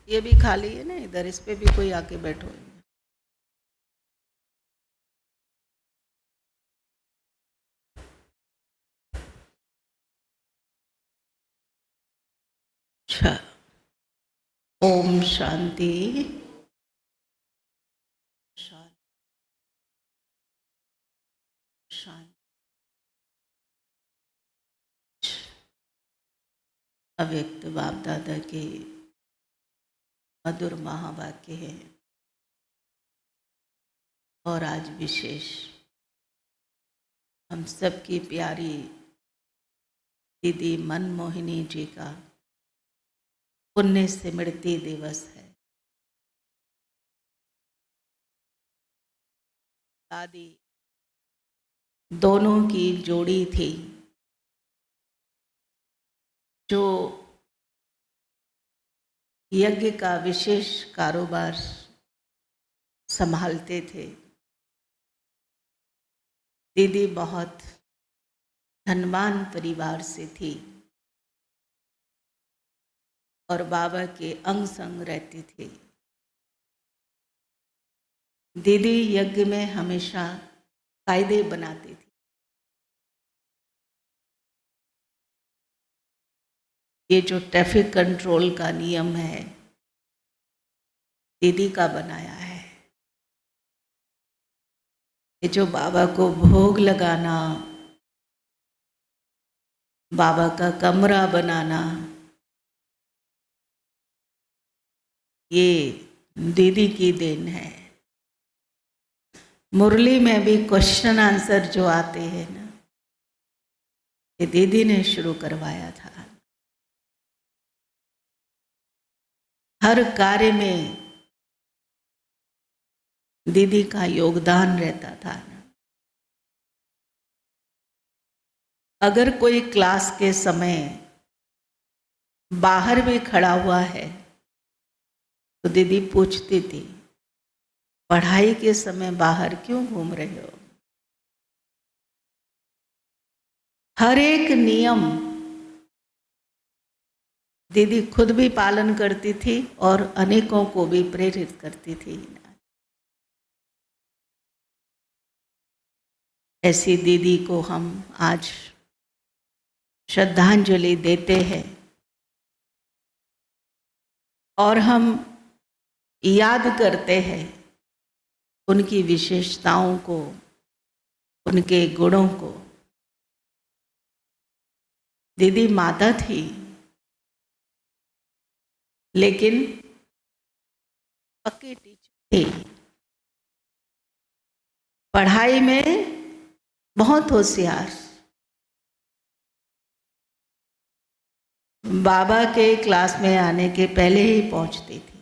ये भी खाली है ना इधर, इस पे भी कोई आके बैठो। अच्छा, ओम शांति। शांति शांति। अव्यक्त बाप दादा के मधुर महावाक्य है और आज विशेष हम सबकी प्यारी दीदी मनमोहिनी जी का पुण्य स्मृति दिवस है। दादी दोनों की जोड़ी थी जो यज्ञ का विशेष कारोबार संभालते थे। दीदी बहुत धनवान परिवार से थी और बाबा के अंग संग रहती थी। दीदी यज्ञ में हमेशा कायदे बनाती थी। ये जो ट्रैफिक कंट्रोल का नियम है दीदी का बनाया है। ये जो बाबा को भोग लगाना, बाबा का कमरा बनाना, ये दीदी की देन है। मुरली में भी क्वेश्चन आंसर जो आते हैं ना, ये दीदी ने शुरू करवाया था। हर कार्य में दीदी का योगदान रहता था ना। अगर कोई क्लास के समय बाहर भी खड़ा हुआ है तो दीदी पूछती थी, पढ़ाई के समय बाहर क्यों घूम रहे हो? हर एक नियम दीदी खुद भी पालन करती थी और अनेकों को भी प्रेरित करती थी। ऐसी दीदी को हम आज श्रद्धांजलि देते हैं और हम याद करते हैं उनकी विशेषताओं को, उनके गुणों को। दीदी माता थी लेकिन पक्की टीचर थी। पढ़ाई में बहुत होशियार। बाबा के क्लास में आने के पहले ही पहुंचती थी।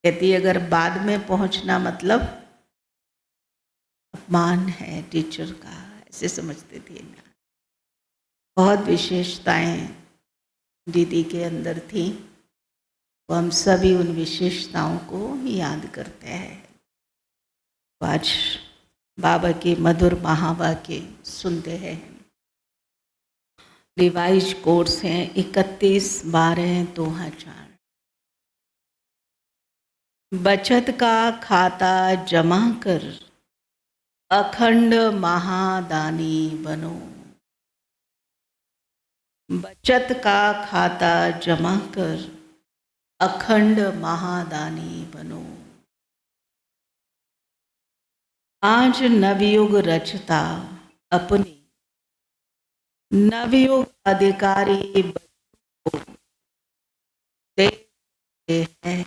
कहती अगर बाद में पहुंचना मतलब अपमान है टीचर का, ऐसे समझती थी ना। बहुत विशेषताएं दीदी के अंदर थी, तो हम सभी उन विशेषताओं को याद करते हैं। आज बाबा के मधुर महावाक्य सुनते हैं। रिवाइज कोर्स हैं 31/12/2000। बचत का खाता जमा कर अखंड महादानी बनो। बचत का खाता जमा कर अखंड महादानी बनो। आज नवयुग रचता अपने नवयुग अधिकारी बच्चों को देते हैं।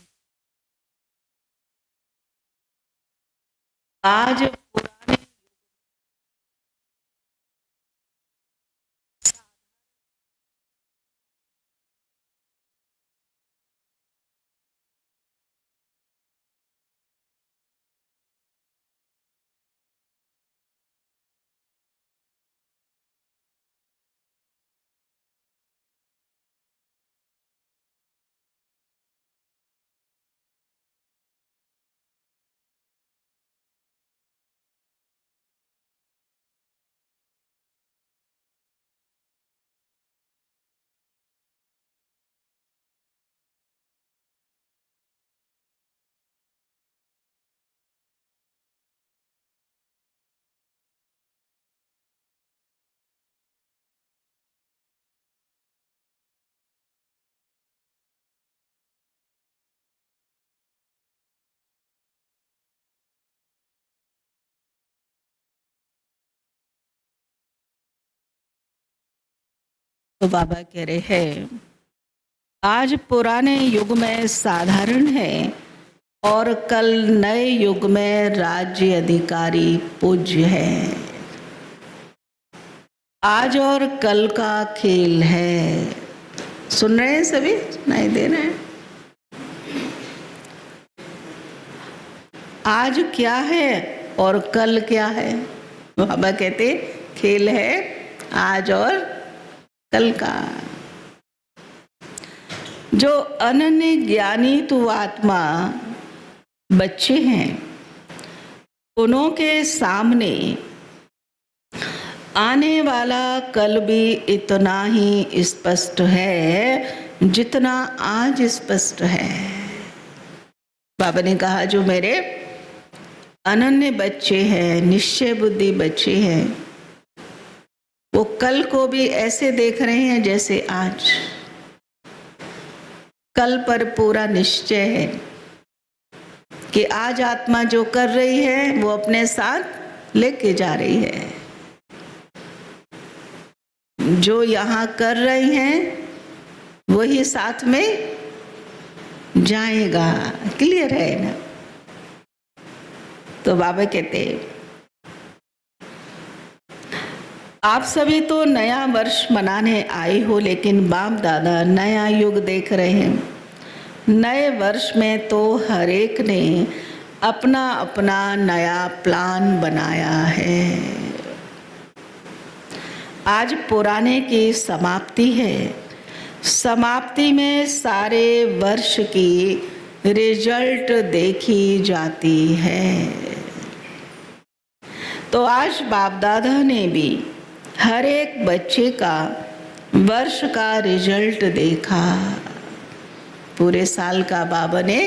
आज पुराने तो बाबा कह रहे हैं, आज पुराने युग में साधारण है और कल नए युग में राज्य अधिकारी पूज्य है। आज और कल का खेल है। सुन रहे हैं सभी? नहीं दे रहे हैं? आज क्या है और कल क्या है? बाबा कहते खेल है आज और कल का। जो अनन्य ज्ञानी तु आत्मा बच्चे हैं, उन्हों के सामने आने वाला कल भी इतना ही स्पष्ट है जितना आज स्पष्ट है। बाबा ने कहा, जो मेरे अनन्य बच्चे हैं, निश्चय बुद्धि बच्चे हैं, वो कल को भी ऐसे देख रहे हैं जैसे आज। कल पर पूरा निश्चय है कि आज आत्मा जो कर रही है वो अपने साथ लेके जा रही है। जो यहाँ कर रही हैं वही साथ में जाएगा। क्लियर है ना? तो बाबा कहते हैं, आप सभी तो नया वर्ष मनाने आए हो, लेकिन बाप दादा नया युग देख रहे हैं। नए वर्ष में तो हर एक ने अपना अपना नया प्लान बनाया है। आज पुराने की समाप्ति है। समाप्ति में सारे वर्ष की रिजल्ट देखी जाती है। तो आज बाप दादा ने भी हर एक बच्चे का वर्ष का रिजल्ट देखा। पूरे साल का बाबा ने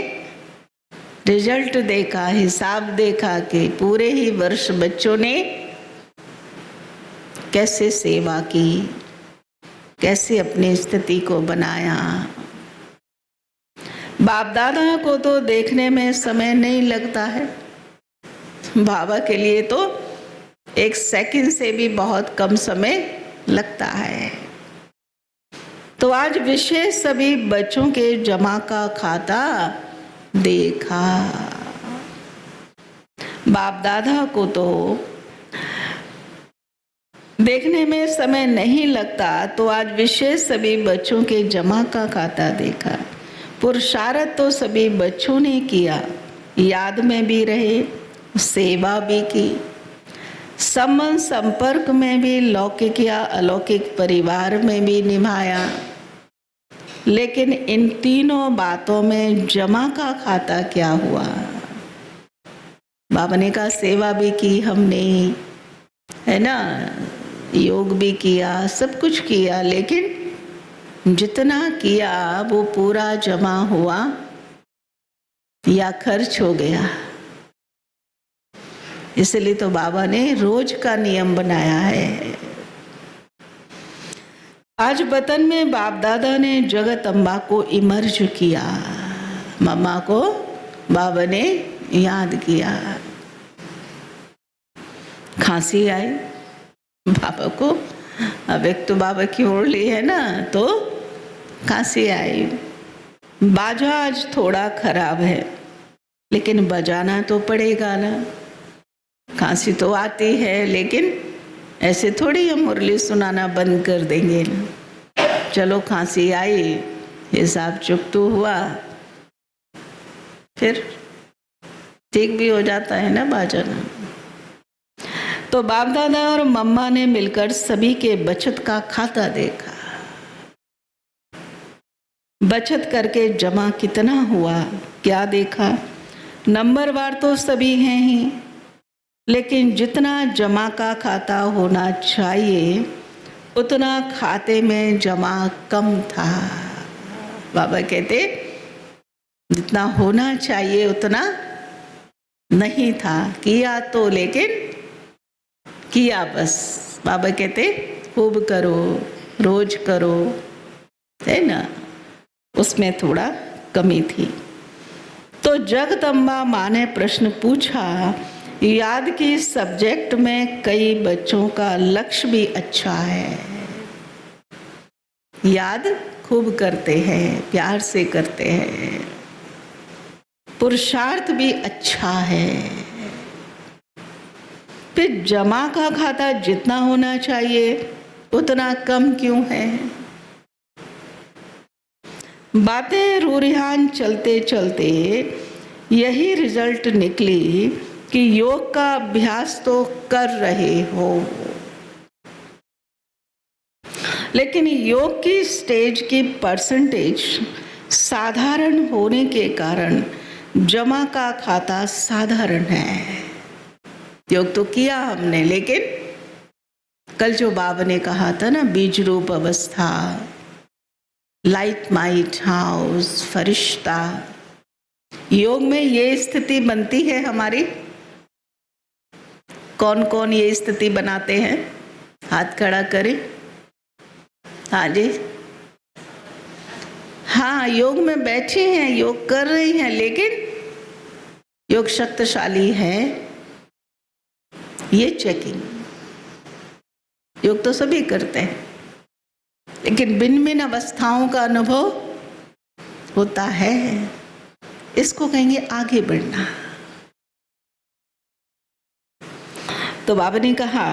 रिजल्ट देखा, हिसाब देखा कि पूरे ही वर्ष बच्चों ने कैसे सेवा की, कैसे अपनी स्थिति को बनाया। बाप दादा को तो देखने में समय नहीं लगता है। बाबा के लिए तो एक सेकंड से भी बहुत कम समय लगता है। तो आज विशेष सभी बच्चों के जमा का खाता देखा। बाप दादा को तो देखने में समय नहीं लगता, तो आज विशेष सभी बच्चों के जमा का खाता देखा। पुरुषार्थ तो सभी बच्चों ने किया, याद में भी रहे, सेवा भी की, संबंध संपर्क में भी लौकिक या अलौकिक परिवार में भी निभाया। लेकिन इन तीनों बातों में जमा का खाता क्या हुआ? बाबा ने कहा, सेवा भी की हमने, है ना, योग भी किया, सब कुछ किया, लेकिन जितना किया वो पूरा जमा हुआ या खर्च हो गया। इसलिए तो बाबा ने रोज का नियम बनाया है। आज वतन में बाप दादा ने जगत अम्बा को इमर्ज किया। मम्मा को बाबा ने याद किया। खांसी आई बाबा को, अब एक तो बाबा की ओढ़ है ना, तो खांसी आई। बाजा आज थोड़ा खराब है, लेकिन बजाना तो पड़ेगा ना। खांसी तो आती है, लेकिन ऐसे थोड़ी हम मुरली सुनाना बंद कर देंगे ना। चलो खांसी आई, हिसाब चुकतू हुआ, फिर ठीक भी हो जाता है ना बाजाना। तो बाप दादा और मम्मा ने मिलकर सभी के बचत का खाता देखा। बचत करके जमा कितना हुआ क्या देखा। नंबरवार तो सभी हैं ही, लेकिन जितना जमा का खाता होना चाहिए उतना खाते में जमा कम था। बाबा कहते जितना होना चाहिए उतना नहीं था। किया तो, लेकिन किया बस। बाबा कहते खूब करो, रोज करो, है ना, उसमें थोड़ा कमी थी। तो जगदम्बा माँ ने प्रश्न पूछा, याद की सब्जेक्ट में कई बच्चों का लक्ष्य भी अच्छा है, याद खूब करते हैं, प्यार से करते हैं, पुरुषार्थ भी अच्छा है। फिर जमा का खाता जितना होना चाहिए उतना कम क्यों है? बातें रूरिहान चलते चलते यही रिजल्ट निकली कि योग का अभ्यास तो कर रहे हो, लेकिन योग की स्टेज की परसेंटेज साधारण होने के कारण जमा का खाता साधारण है। योग तो किया हमने, लेकिन कल जो बाबा ने कहा था ना, बीज रूप अवस्था, लाइट माइट हाउस, फरिश्ता, योग में ये स्थिति बनती है हमारी। कौन कौन ये स्थिति बनाते हैं? हाथ खड़ा करें। हाँ जी, हाँ, योग में बैठे हैं, योग कर रही हैं, लेकिन योग शक्तिशाली है ये चेकिंग। योग तो सभी करते हैं, लेकिन भिन्न भिन्न अवस्थाओं का अनुभव होता है। इसको कहेंगे आगे बढ़ना। तो बाबा ने कहा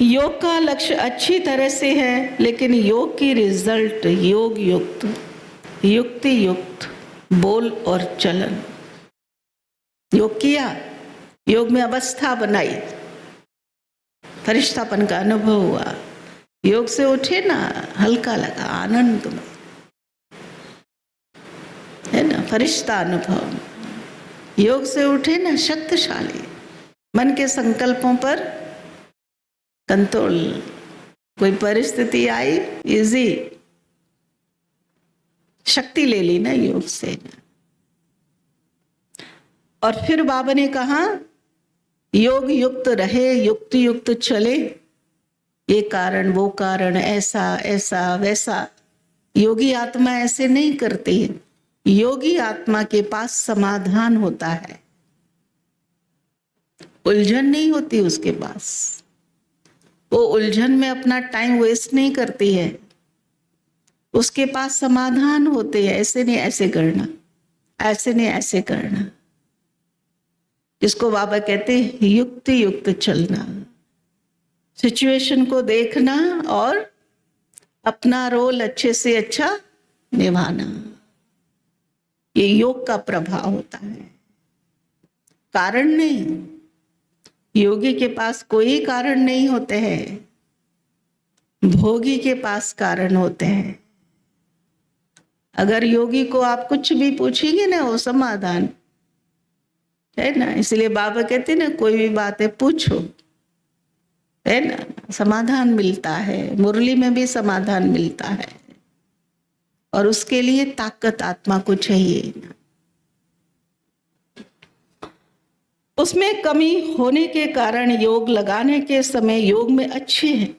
योग का लक्ष्य अच्छी तरह से है, लेकिन योग की रिजल्ट योग युक्त, युक्ति युक्त बोल और चलन। योग किया, योग में अवस्था बनाई, फरिश्तापन का अनुभव हुआ, योग से उठे ना, हल्का लगा, आनंद में, है ना, फरिश्ता अनुभव। योग से उठे ना, शक्तिशाली, मन के संकल्पों पर कंट्रोल। कोई परिस्थिति आई, इजी, शक्ति ले ली ना योग से। और फिर बाबा ने कहा योग युक्त रहे, युक्त युक्त चले, ये कारण वो कारण, ऐसा ऐसा वैसा। योगी आत्मा ऐसे नहीं करती है। योगी आत्मा के पास समाधान होता है, उलझन नहीं होती उसके पास। वो उलझन में अपना टाइम वेस्ट नहीं करती है, उसके पास समाधान होते हैं। ऐसे नहीं ऐसे करना, ऐसे नहीं ऐसे करना, जिसको बाबा कहते हैं युक्ति युक्त चलना, सिचुएशन को देखना और अपना रोल अच्छे से अच्छा निभाना। ये योग का प्रभाव होता है, कारण नहीं। योगी के पास कोई कारण नहीं होते हैं, भोगी के पास कारण होते हैं। अगर योगी को आप कुछ भी पूछेंगे ना, वो समाधान है ना। इसलिए बाबा कहते हैं ना, कोई भी बात है पूछो, है ना, समाधान मिलता है। मुरली में भी समाधान मिलता है, और उसके लिए ताकत आत्मा को चाहिए ना। उसमें कमी होने के कारण योग लगाने के समय योग में अच्छे हैं,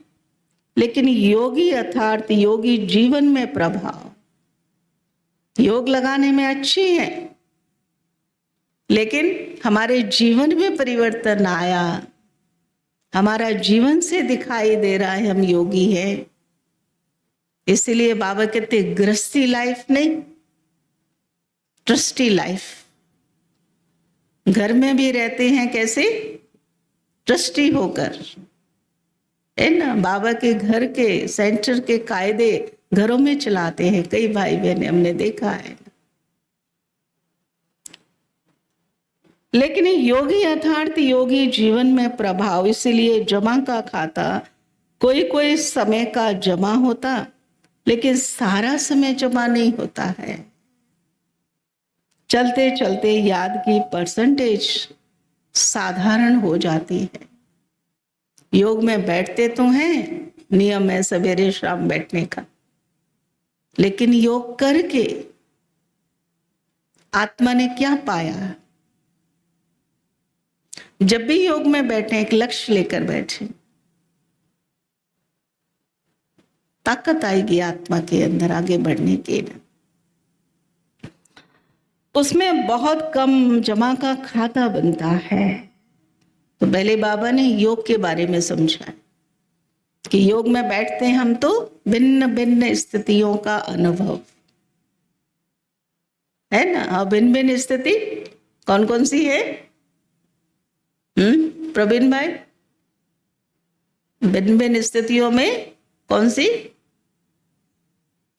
लेकिन योगी अर्थात योगी जीवन में प्रभाव, योग लगाने में अच्छी है, लेकिन हमारे जीवन में परिवर्तन आया, हमारा जीवन से दिखाई दे रहा है हम योगी हैं। इसलिए बाबा कहते गृहस्थी लाइफ नहीं, ट्रस्टी लाइफ। घर में भी रहते हैं कैसे? ट्रस्टी होकर, है ना। बाबा के घर के सेंटर के कायदे घरों में चलाते हैं कई भाई बहन, हमने देखा है। लेकिन योगी अर्थात योगी जीवन में प्रभाव, इसलिए जमा का खाता कोई कोई समय का जमा होता, लेकिन सारा समय जमा नहीं होता है। चलते चलते याद की परसेंटेज साधारण हो जाती है। योग में बैठते तो हैं, नियम है सवेरे शाम बैठने का, लेकिन योग करके आत्मा ने क्या पाया? जब भी योग में बैठे, एक लक्ष्य लेकर बैठे, ताकत आएगी आत्मा के अंदर आगे बढ़ने के। उसमें बहुत कम जमा का खाता बनता है। तो पहले बाबा ने योग के बारे में समझाया, कि योग में बैठते हैं हम तो भिन्न भिन्न स्थितियों का अनुभव है ना। और भिन्न भिन्न स्थिति कौन कौन सी है? प्रवीण भाई, भिन्न भिन्न स्थितियों में कौन सी?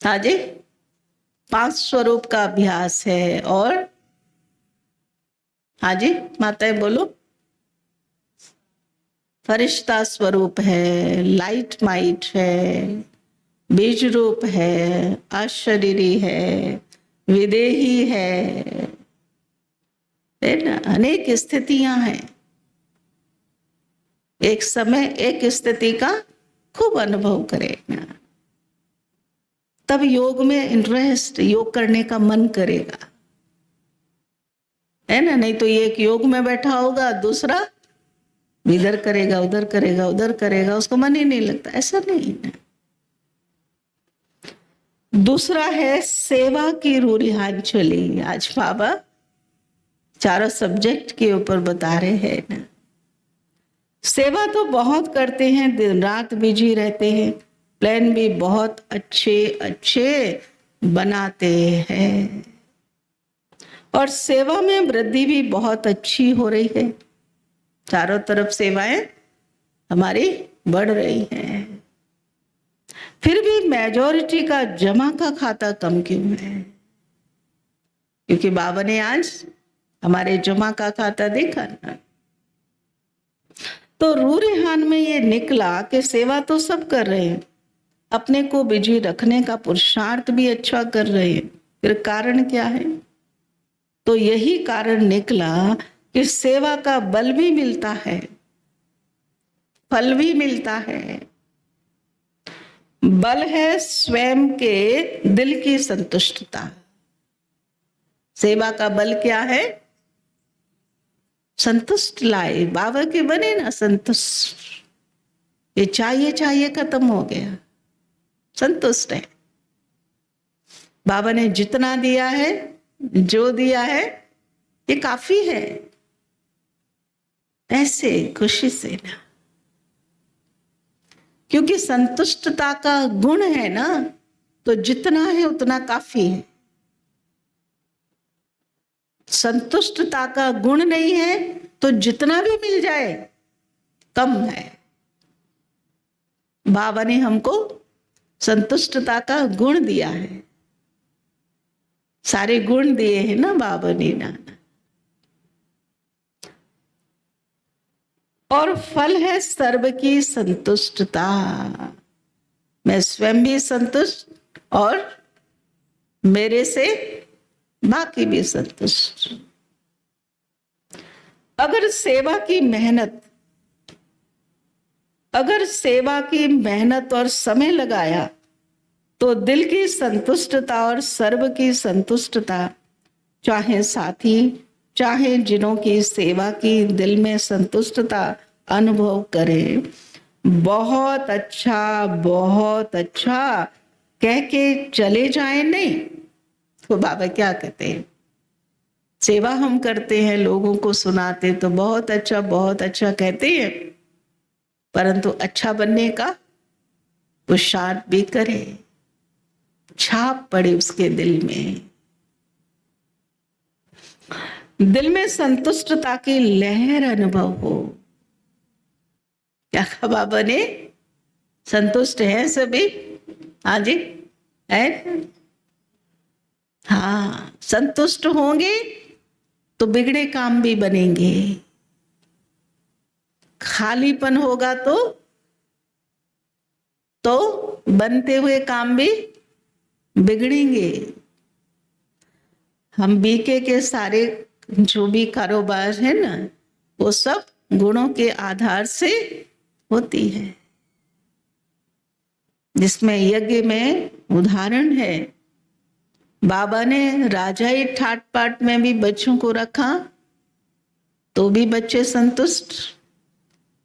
हाँ जी, 5 स्वरूप का अभ्यास है। और हाँ जी माताएं बोलो। फरिश्ता स्वरूप है, लाइट माइट है, बीज रूप है, अशरीरी है, विदेही है ना। अनेक स्थितियां हैं। एक समय एक स्थिति का खूब अनुभव करेगा, तब योग में इंटरेस्ट, योग करने का मन करेगा, है ना। नहीं तो ये एक योग में बैठा होगा, दूसरा इधर करेगा, उधर करेगा, उधर करेगा, उसको मन ही नहीं लगता। ऐसा नहीं है। दूसरा है सेवा की रूढ़ियांजलि। आज बाबा चारों सब्जेक्ट के ऊपर बता रहे हैं ना। सेवा तो बहुत करते हैं, दिन रात बिजी रहते हैं, प्लान भी बहुत अच्छे अच्छे बनाते हैं, और सेवा में वृद्धि भी बहुत अच्छी हो रही है। चारों तरफ सेवाएं हमारी बढ़ रही हैं। फिर भी मेजॉरिटी का जमा का खाता कम क्यों है? क्योंकि बाबा ने आज हमारे जमा का खाता देखा ना। तो रूरेहान में ये निकला कि सेवा तो सब कर रहे हैं, अपने को बिजी रखने का पुरुषार्थ भी अच्छा कर रहे हैं। फिर कारण क्या है? तो यही कारण निकला कि सेवा का बल भी मिलता है, फल भी मिलता है। बल है स्वयं के दिल की संतुष्टता। सेवा का बल क्या है? संतुष्ट लाए। बाबा के बने ना संतुष्ट। ये चाहिए चाहिए खत्म हो गया, संतुष्ट है। बाबा ने जितना दिया है, जो दिया है, ये काफी है। ऐसे खुशी से ना, क्योंकि संतुष्टता का गुण है ना, तो जितना है उतना काफी है। संतुष्टता का गुण नहीं है तो जितना भी मिल जाए कम है। बाबा ने हमको संतुष्टता का गुण दिया है। सारे गुण दिए हैं ना बाबा ने ना। और फल है सर्व की संतुष्टता। मैं स्वयं भी संतुष्ट और मेरे से बाकी भी संतुष्ट। अगर सेवा की मेहनत और समय लगाया तो दिल की संतुष्टता और सर्व की संतुष्टता, चाहे साथी चाहे जिनों की सेवा की दिल में संतुष्टता अनुभव करें, बहुत अच्छा कह के चले जाए नहीं। तो बाबा क्या कहते हैं? सेवा हम करते हैं, लोगों को सुनाते तो बहुत अच्छा कहते हैं, परंतु अच्छा बनने का पुरुषार्थ भी करे, छाप पड़े उसके दिल में। दिल में संतुष्टता की लहर अनुभव हो। क्या कहा बाबा ने? संतुष्ट है सभी? हाँ जी है। हाँ, संतुष्ट होंगे तो बिगड़े काम भी बनेंगे। खालीपन होगा तो बनते हुए काम भी बिगड़ेंगे। हम बीके के सारे जो भी कारोबार है ना, वो सब गुणों के आधार से होती है। जिसमें यज्ञ में उदाहरण है, बाबा ने राजाई ठाट पाट में भी बच्चों को रखा तो भी बच्चे संतुष्ट,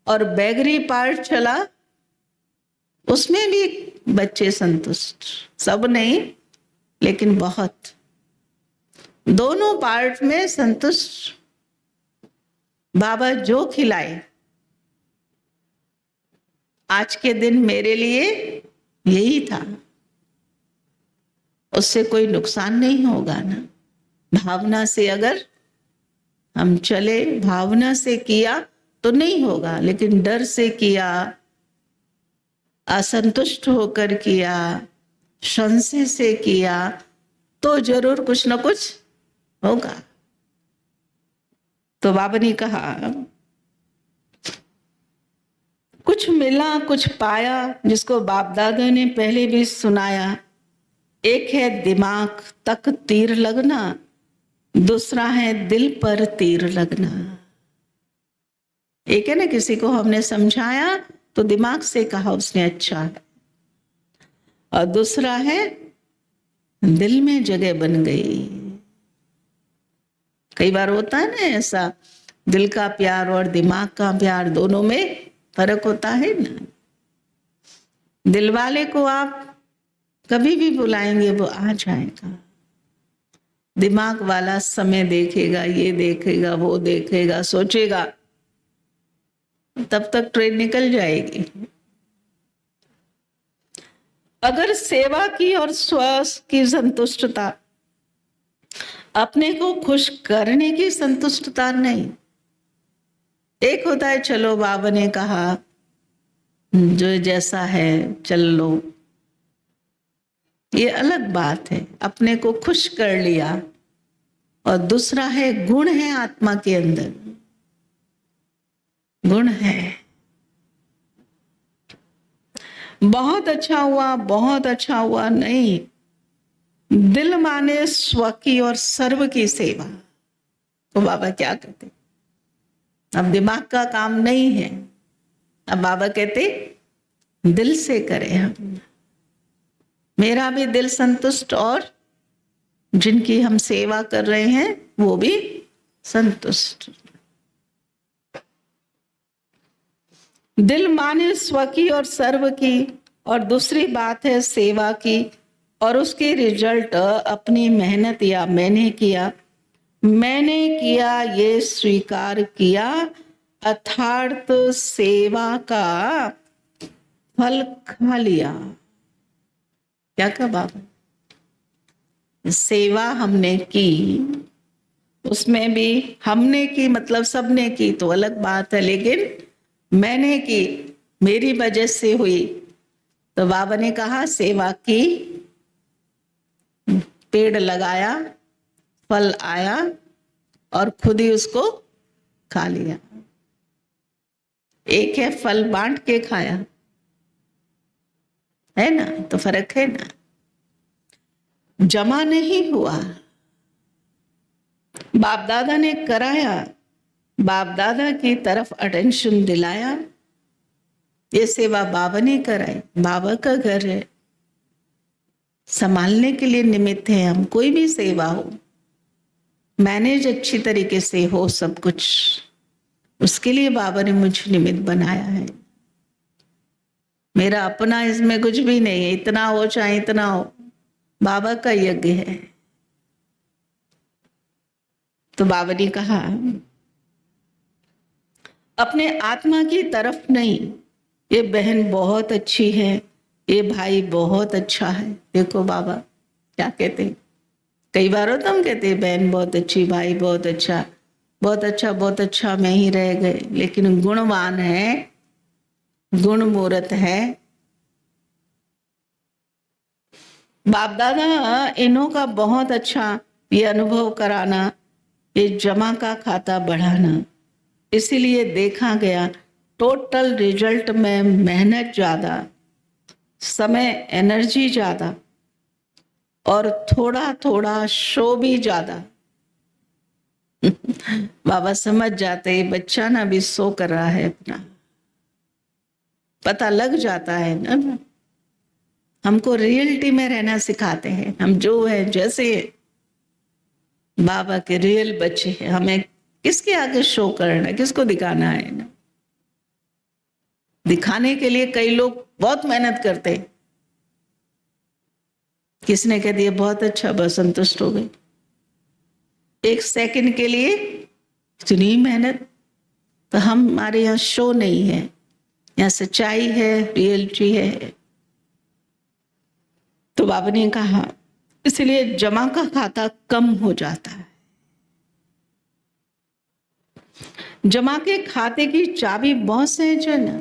और बैगरी पार्ट चला उसमें भी बच्चे संतुष्ट। सब नहीं लेकिन बहुत, दोनों पार्ट में संतुष्ट। बाबा जो खिलाए आज के दिन मेरे लिए यही था, उससे कोई नुकसान नहीं होगा ना। भावना से अगर हम चले, भावना से किया तो नहीं होगा, लेकिन डर से किया, असंतुष्ट होकर किया, संशय से किया, तो जरूर कुछ ना कुछ होगा। तो बाबा ने कहा कुछ मिला कुछ पाया, जिसको बाप दादा ने पहले भी सुनाया। एक है दिमाग तक तीर लगना, दूसरा है दिल पर तीर लगना। एक है ना, किसी को हमने समझाया तो दिमाग से कहा उसने अच्छा है, और दूसरा है दिल में जगह बन गई। कई बार होता है ना ऐसा, दिल का प्यार और दिमाग का प्यार दोनों में फर्क होता है ना। दिल वाले को आप कभी भी बुलाएंगे वो आ जाएगा, दिमाग वाला समय देखेगा, ये देखेगा वो देखेगा, सोचेगा, तब तक ट्रेन निकल जाएगी। अगर सेवा की और स्व की संतुष्टता, अपने को खुश करने की संतुष्टता नहीं। एक होता है चलो बाबा ने कहा जो जैसा है चल लो, ये अलग बात है, अपने को खुश कर लिया। और दूसरा है गुण है आत्मा के अंदर, गुण है, बहुत अच्छा हुआ बहुत अच्छा हुआ नहीं। दिल माने स्व की और सर्व की सेवा। तो बाबा क्या कहते, अब दिमाग का काम नहीं है, अब बाबा कहते दिल से करें हम, मेरा भी दिल संतुष्ट और जिनकी हम सेवा कर रहे हैं वो भी संतुष्ट। दिल माने स्व की और सर्व की, और दूसरी बात है सेवा की, और उसके रिजल्ट अपनी मेहनत या मैंने किया ये स्वीकार किया, अर्थात सेवा का फल खा लिया। क्या कहा बाबा, सेवा हमने की, उसमें भी हमने की मतलब सबने की तो अलग बात है, लेकिन मैंने की, मेरी वजह से हुई। तो बाबा ने कहा सेवा की, पेड़ लगाया, फल आया और खुद ही उसको खा लिया। एक है फल बांट के खाया, है ना, तो फर्क है ना। जमा नहीं हुआ, बाप दादा ने कराया, बाप दादा की तरफ अटेंशन दिलाया, ये सेवा बाबा ने कराई, बाबा का घर है, संभालने के लिए निमित्त है हम। कोई भी सेवा हो, मैनेज अच्छी तरीके से हो सब कुछ, उसके लिए बाबा ने मुझे निमित्त बनाया है। मेरा अपना इसमें कुछ भी नहीं है, इतना हो चाहे इतना हो, बाबा का यज्ञ है। तो बाबा ने कहा अपने आत्मा की तरफ नहीं, ये बहन बहुत अच्छी है, ये भाई बहुत अच्छा है। देखो बाबा क्या कहते हैं, कई बार होता हम कहते हैं बहन बहुत अच्छी, भाई बहुत अच्छा, बहुत अच्छा बहुत अच्छा में ही रह गए, लेकिन गुणवान है, गुण मूर्त है। बाप दादा इन्हों का बहुत अच्छा ये अनुभव कराना, ये जमा का खाता बढ़ाना, इसीलिए देखा गया टोटल रिजल्ट में मेहनत ज्यादा, समय एनर्जी ज्यादा, और थोड़ा थोड़ा शो भी ज्यादा। बाबा समझ जाते हैं बच्चा ना भी शो कर रहा है अपना, पता लग जाता है ना। हमको रियलिटी में रहना सिखाते हैं, हम जो है जैसे बाबा के रियल बच्चे हैं, हमें किसके आगे शो करना है, किसको दिखाना है ना। दिखाने के लिए कई लोग बहुत मेहनत करते हैं, किसने कह दिया बहुत अच्छा, बस संतुष्ट हो गई। एक सेकंड के लिए इतनी मेहनत, तो हमारे यहाँ शो नहीं है, यहाँ सच्चाई है, रियलिटी है। तो बाबा ने कहा इसलिए जमा का खाता कम हो जाता है। जमा के खाते की चाबी बहुत सहज है ना।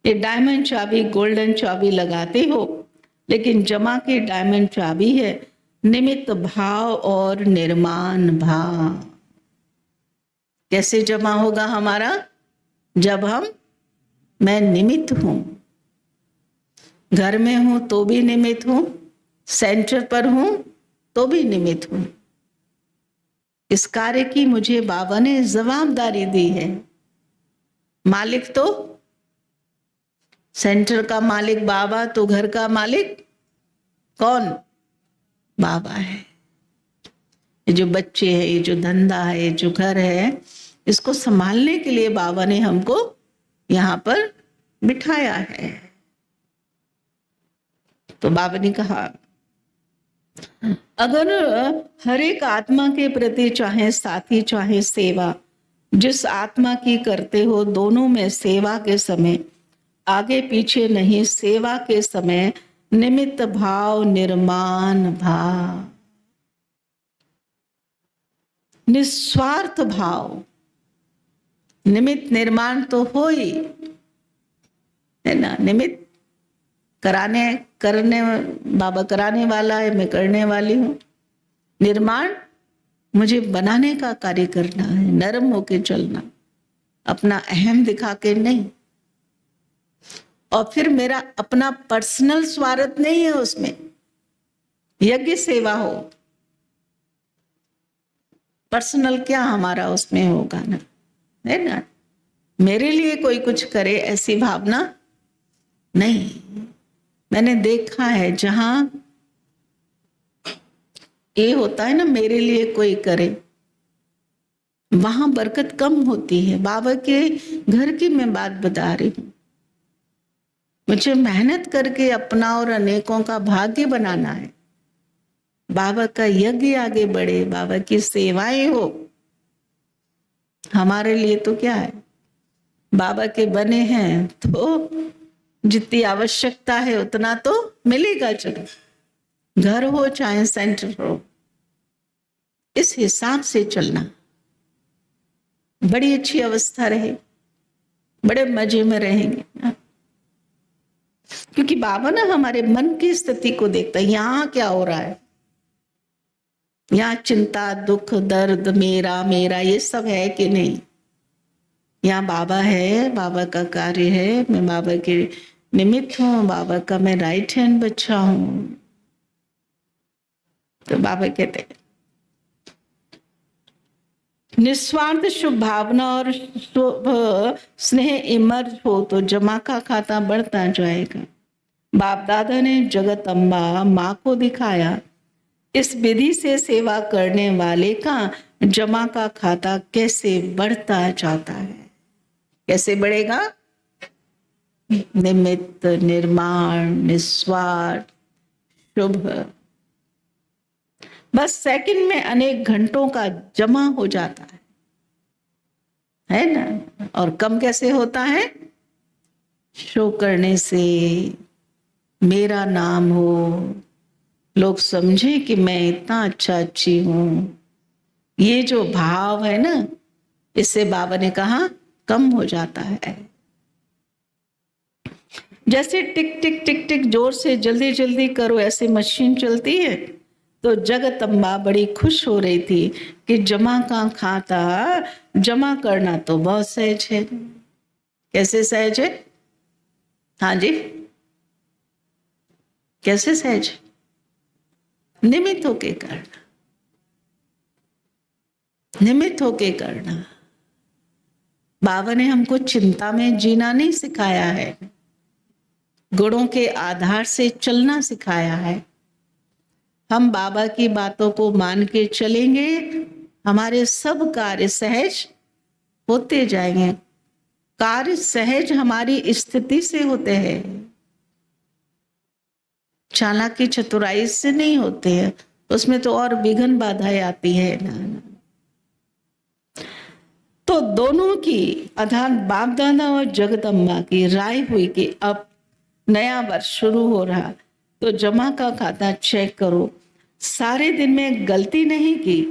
ये डायमंड चाबी, गोल्डन चाबी लगाते हो, लेकिन जमा की डायमंड चाबी है निमित्त भाव और निर्माण भाव। कैसे जमा होगा हमारा? जब मैं निमित्त हूं, घर में हूं तो भी निमित्त हूं, सेंटर पर हूं तो भी निमित्त हूं। इस कार्य की मुझे बाबा ने जवाबदारी दी है। मालिक तो सेंटर का मालिक बाबा, तो घर का मालिक कौन? बाबा है। ये जो बच्चे हैं, ये जो धंधा है, ये जो घर है, इसको संभालने के लिए बाबा ने हमको यहाँ पर बिठाया है। तो बाबा ने कहा अगर हर एक आत्मा के प्रति, चाहे साथी चाहे सेवा, जिस आत्मा की करते हो, दोनों में सेवा के समय आगे पीछे नहीं, सेवा के समय निमित्त भाव, निर्माण भाव, निस्वार्थ भाव। निमित्त निर्माण तो हो ही है ना। निमित्त करने बाबा कराने वाला है, मैं करने वाली हूं। निर्माण मुझे बनाने का कार्य करना है, नरम होके चलना, अपना अहम दिखा के नहीं। और फिर मेरा अपना पर्सनल स्वार्थ नहीं है उसमें। यज्ञ सेवा हो, पर्सनल क्या हमारा उसमें होगा ना, है ना। मेरे लिए कोई कुछ करे ऐसी भावना नहीं। मैंने देखा है जहां ये होता है ना, मेरे लिए कोई करे, वहां बरकत कम होती है। बाबा के घर की मैं बात बता रही हूं। मुझे मेहनत करके अपना और अनेकों का भाग्य बनाना है। बाबा का यज्ञ आगे बढ़े, बाबा की सेवाएं हो। हमारे लिए तो क्या है, बाबा के बने हैं तो जितनी आवश्यकता है उतना तो मिलेगा। चलो, घर हो चाहे सेंटर हो, इस हिसाब से चलना। बड़ी अच्छी अवस्था रहे, बड़े मजे में रहेंगे ना? क्योंकि बाबा ना हमारे मन की स्थिति को देखता है। यहाँ क्या हो रहा है, यहाँ चिंता, दुख, दर्द, मेरा मेरा ये सब है कि नहीं? यहाँ बाबा है, बाबा का कार्य है, मैं बाबा के निमित्त हूं, बाबा का मैं राइट हैंड बच्चा हूं। तो बाबा कहते हैं निस्वार्थ शुभ भावना और शुभ स्नेह इमर्ज हो तो जमा का खाता बढ़ता जाएगा। बाप दादा ने जगत अम्बा माँ को दिखाया, इस विधि से सेवा करने वाले का जमा का खाता कैसे बढ़ता जाता है। कैसे बढ़ेगा? निमित्त, निर्माण, निस्वार्थ, शुभ। बस सेकंड में अनेक घंटों का जमा हो जाता है ना। और कम कैसे होता है? शो करने से, मेरा नाम हो, लोग समझे कि मैं इतना अच्छी हूं। ये जो भाव है ना, इससे बाबा ने कहा कम हो जाता है। जैसे टिक टिक टिक टिक जोर से जल्दी जल्दी करो ऐसे मशीन चलती है। तो जगत अम्बा बड़ी खुश हो रही थी कि जमा का खाता जमा करना तो बहुत सहज है। कैसे सहज है? हाँ जी, कैसे सहज? निमित्त होके करना, निमित्त होके करना। बाबा ने हमको चिंता में जीना नहीं सिखाया है, गुणों के आधार से चलना सिखाया है। हम बाबा की बातों को मान के चलेंगे, हमारे सब कार्य सहज होते जाएंगे। कार्य सहज हमारी स्थिति से होते हैं, चालाकी चतुराई से नहीं होते हैं। उसमें तो और विघ्न बाधाएं आती है ना। तो दोनों की अर्थात बाप दादा और जगदम्बा की राय हुई कि अब नया वर्ष शुरू हो रहा, तो जमा का खाता चेक करो। सारे दिन में गलती नहीं की,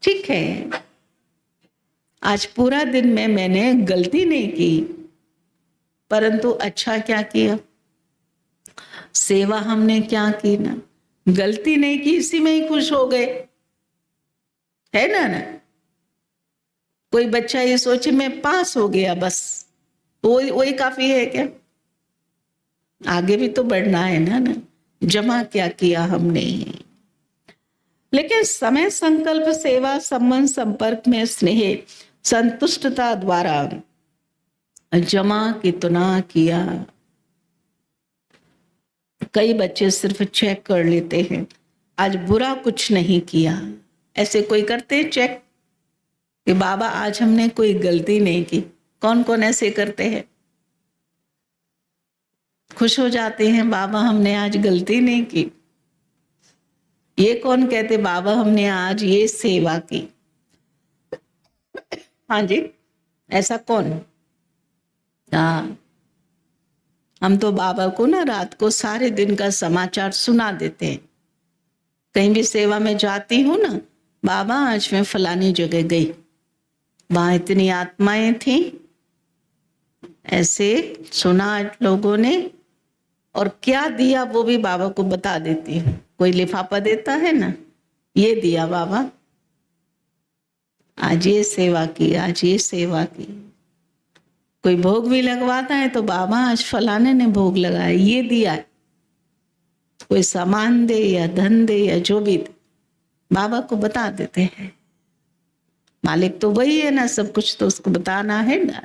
ठीक है, आज पूरा दिन में मैंने गलती नहीं की, परंतु अच्छा क्या किया, सेवा हमने क्या की ना, गलती नहीं की, इसी में ही खुश हो गए, है ना। कोई बच्चा ये सोचे मैं पास हो गया बस, वही वही काफी है क्या? आगे भी तो बढ़ना है ना। जमा क्या किया हमने। लेकिन समय, संकल्प, सेवा, संबंध, संपर्क में स्नेह, संतुष्टता द्वारा जमा कितना किया। कई बच्चे सिर्फ चेक कर लेते हैं, आज बुरा कुछ नहीं किया। ऐसे कोई करते चेक कि बाबा आज हमने कोई गलती नहीं की? कौन कौन ऐसे करते हैं? खुश हो जाते हैं बाबा हमने आज गलती नहीं की। ये कौन कहते बाबा हमने आज ये सेवा की? हाँ जी, ऐसा कौन? हाँ, हम तो बाबा को ना रात को सारे दिन का समाचार सुना देते हैं। कहीं भी सेवा में जाती हूँ ना, बाबा आज मैं फलानी जगह गई, वहां इतनी आत्माएं थी, ऐसे सुना लोगों ने, और क्या दिया वो भी बाबा को बता देती हूँ। कोई लिफाफा देता है ना, ये दिया बाबा, आज ये सेवा की, आज ये सेवा की। कोई भोग भी लगवाता है तो बाबा आज फलाने ने भोग लगाया, ये दिया। कोई सामान दे या धन दे या जो भी दे, बाबा को बता देते हैं। मालिक तो वही है ना, सब कुछ तो उसको बताना है ना।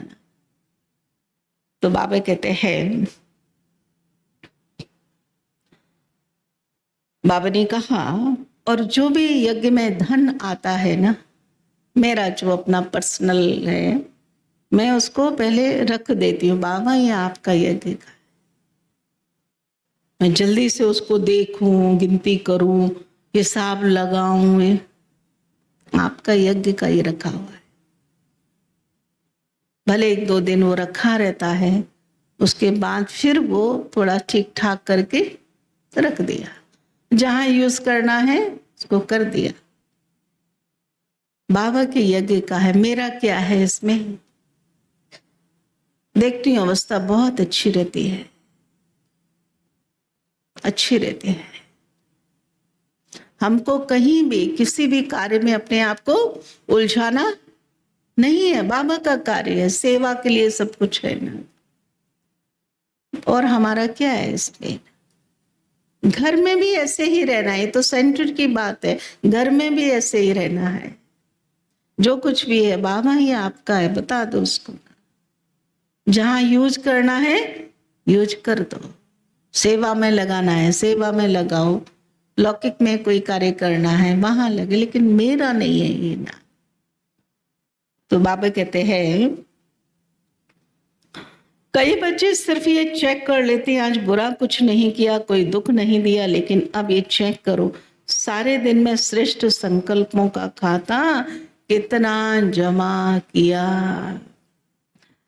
तो बाबा कहते हैं, बाबा ने कहा, और जो भी यज्ञ में धन आता है ना, मेरा जो अपना पर्सनल है, मैं उसको पहले रख देती हूँ। बाबा ये आपका यज्ञ का है, मैं जल्दी से उसको देखूं, गिनती करूं, हिसाब लगाऊं, आपका यज्ञ का ही रखा हुआ है। भले 1-2 दिन वो रखा रहता है, उसके बाद फिर वो थोड़ा ठीक ठाक करके रख दिया, जहां यूज करना है उसको कर दिया। बाबा के यज्ञ का है, मेरा क्या है इसमें? देखती हूँ अवस्था बहुत अच्छी रहती है, अच्छी रहती है। हमको कहीं भी किसी भी कार्य में अपने आप को उलझाना नहीं है। बाबा का कार्य है, सेवा के लिए सब कुछ है ना। और हमारा क्या है इसमें? घर में भी ऐसे ही रहना है, तो सेंटर की बात है, घर में भी ऐसे ही रहना है। जो कुछ भी है बाबा ही आपका है, बता दो उसको। जहां यूज करना है यूज कर दो, सेवा में लगाना है सेवा में लगाओ, लौकिक में कोई कार्य करना है वहां लगे, लेकिन मेरा नहीं है ये ना। तो बाबा कहते हैं, कई बच्चे सिर्फ ये चेक कर लेते हैं आज बुरा कुछ नहीं किया, कोई दुख नहीं दिया, लेकिन अब ये चेक करो सारे दिन में श्रेष्ठ संकल्पों का खाता कितना जमा किया।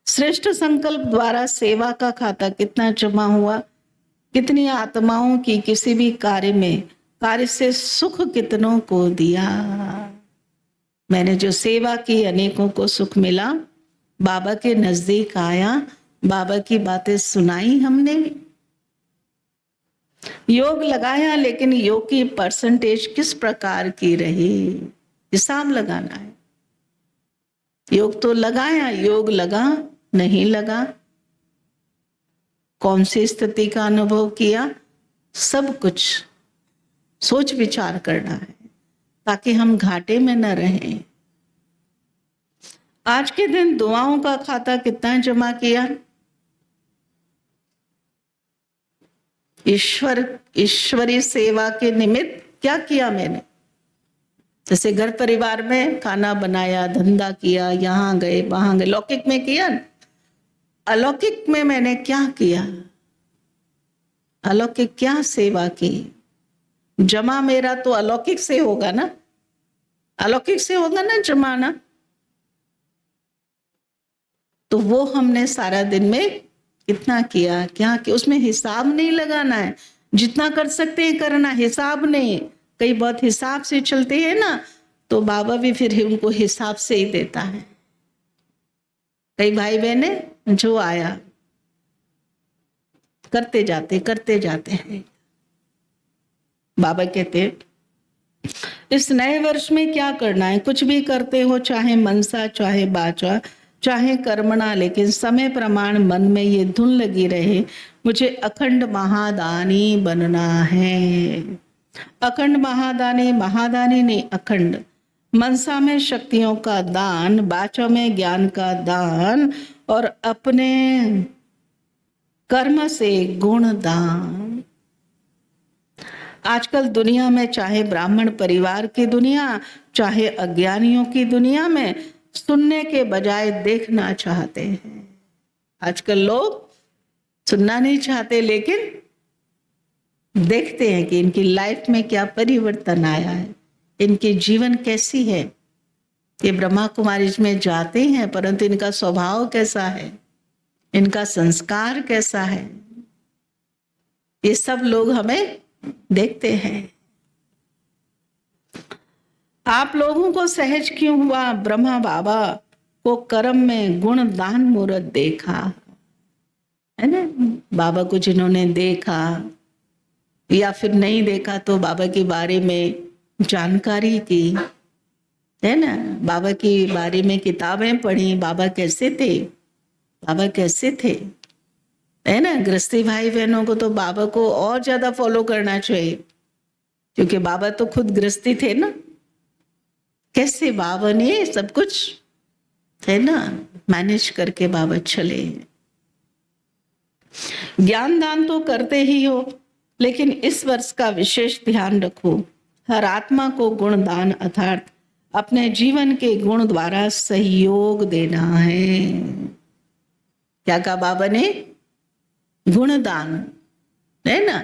श्रेष्ठ संकल्प द्वारा सेवा का खाता कितना जमा हुआ, कितनी आत्माओं की किसी भी कार्य में, कार्य से सुख कितनों को दिया। मैंने जो सेवा की अनेकों को सुख मिला, बाबा के नजदीक आया, बाबा की बातें सुनाई हमने, योग लगाया, लेकिन योग की परसेंटेज किस प्रकार की रही, हिसाब लगाना है। योग तो लगाया, योग लगा नहीं लगा, कौन सी स्थिति का अनुभव किया, सब कुछ सोच विचार करना है ताकि हम घाटे में न रहें। आज के दिन दुआओं का खाता कितना जमा किया, ईश्वरी सेवा के निमित्त क्या किया मैंने। जैसे घर परिवार में खाना बनाया, धंधा किया, यहां गए वहां गए, लौकिक में किया, अलौकिक में मैंने क्या किया, अलौकिक क्या सेवा की। जमा मेरा तो अलौकिक से होगा ना, अलौकिक से होगा ना जमाना। तो वो हमने सारा दिन में कितना किया, क्या किया, उसमें हिसाब नहीं लगाना है। जितना कर सकते हैं करना, हिसाब नहीं। कई बहुत हिसाब से चलते हैं ना, तो बाबा भी फिर उनको हिसाब से ही देता है। कई भाई बहने जो आया करते जाते हैं। बाबा कहते इस नए वर्ष में क्या करना है, कुछ भी करते हो, चाहे मनसा चाहे बाचा चाहे कर्मणा, लेकिन समय प्रमाण मन में ये धुन लगी रहे, मुझे अखंड महादानी बनना है। अखंड महादानी, महादानी नहीं अखंड। मनसा में शक्तियों का दान, बाचा में ज्ञान का दान, और अपने कर्म से गुण दान। आजकल दुनिया में, चाहे ब्राह्मण परिवार की दुनिया चाहे अज्ञानियों की दुनिया में, सुनने के बजाय देखना चाहते हैं। आजकल लोग सुनना नहीं चाहते, लेकिन देखते हैं कि इनकी लाइफ में क्या परिवर्तन आया है, इनकी जीवन कैसी है। ये ब्रह्मा कुमारी में जाते हैं, परंतु इनका स्वभाव कैसा है, इनका संस्कार कैसा है, ये सब लोग हमें देखते हैं। आप लोगों को सहज क्यों हुआ, ब्रह्मा बाबा को कर्म में गुण दान मूर्त देखा, है ना। बाबा को जिन्होंने देखा या फिर नहीं देखा, तो बाबा के बारे में जानकारी की, है ना। बाबा के बारे में किताबें पढ़ी, बाबा कैसे थे, बाबा कैसे थे, है ना। गृहस्थी भाई बहनों को तो बाबा को और ज्यादा फॉलो करना चाहिए, क्योंकि बाबा तो खुद गृहस्थी थे ना। कैसे बाबा ने सब कुछ, है ना, मैनेज करके बाबा चले। ज्ञान दान तो करते ही हो, लेकिन इस वर्ष का विशेष ध्यान रखो, हर आत्मा को गुण दान अर्थात अपने जीवन के गुण द्वारा सहयोग देना है। क्या कहा बाबा ने, गुणदान, है ना।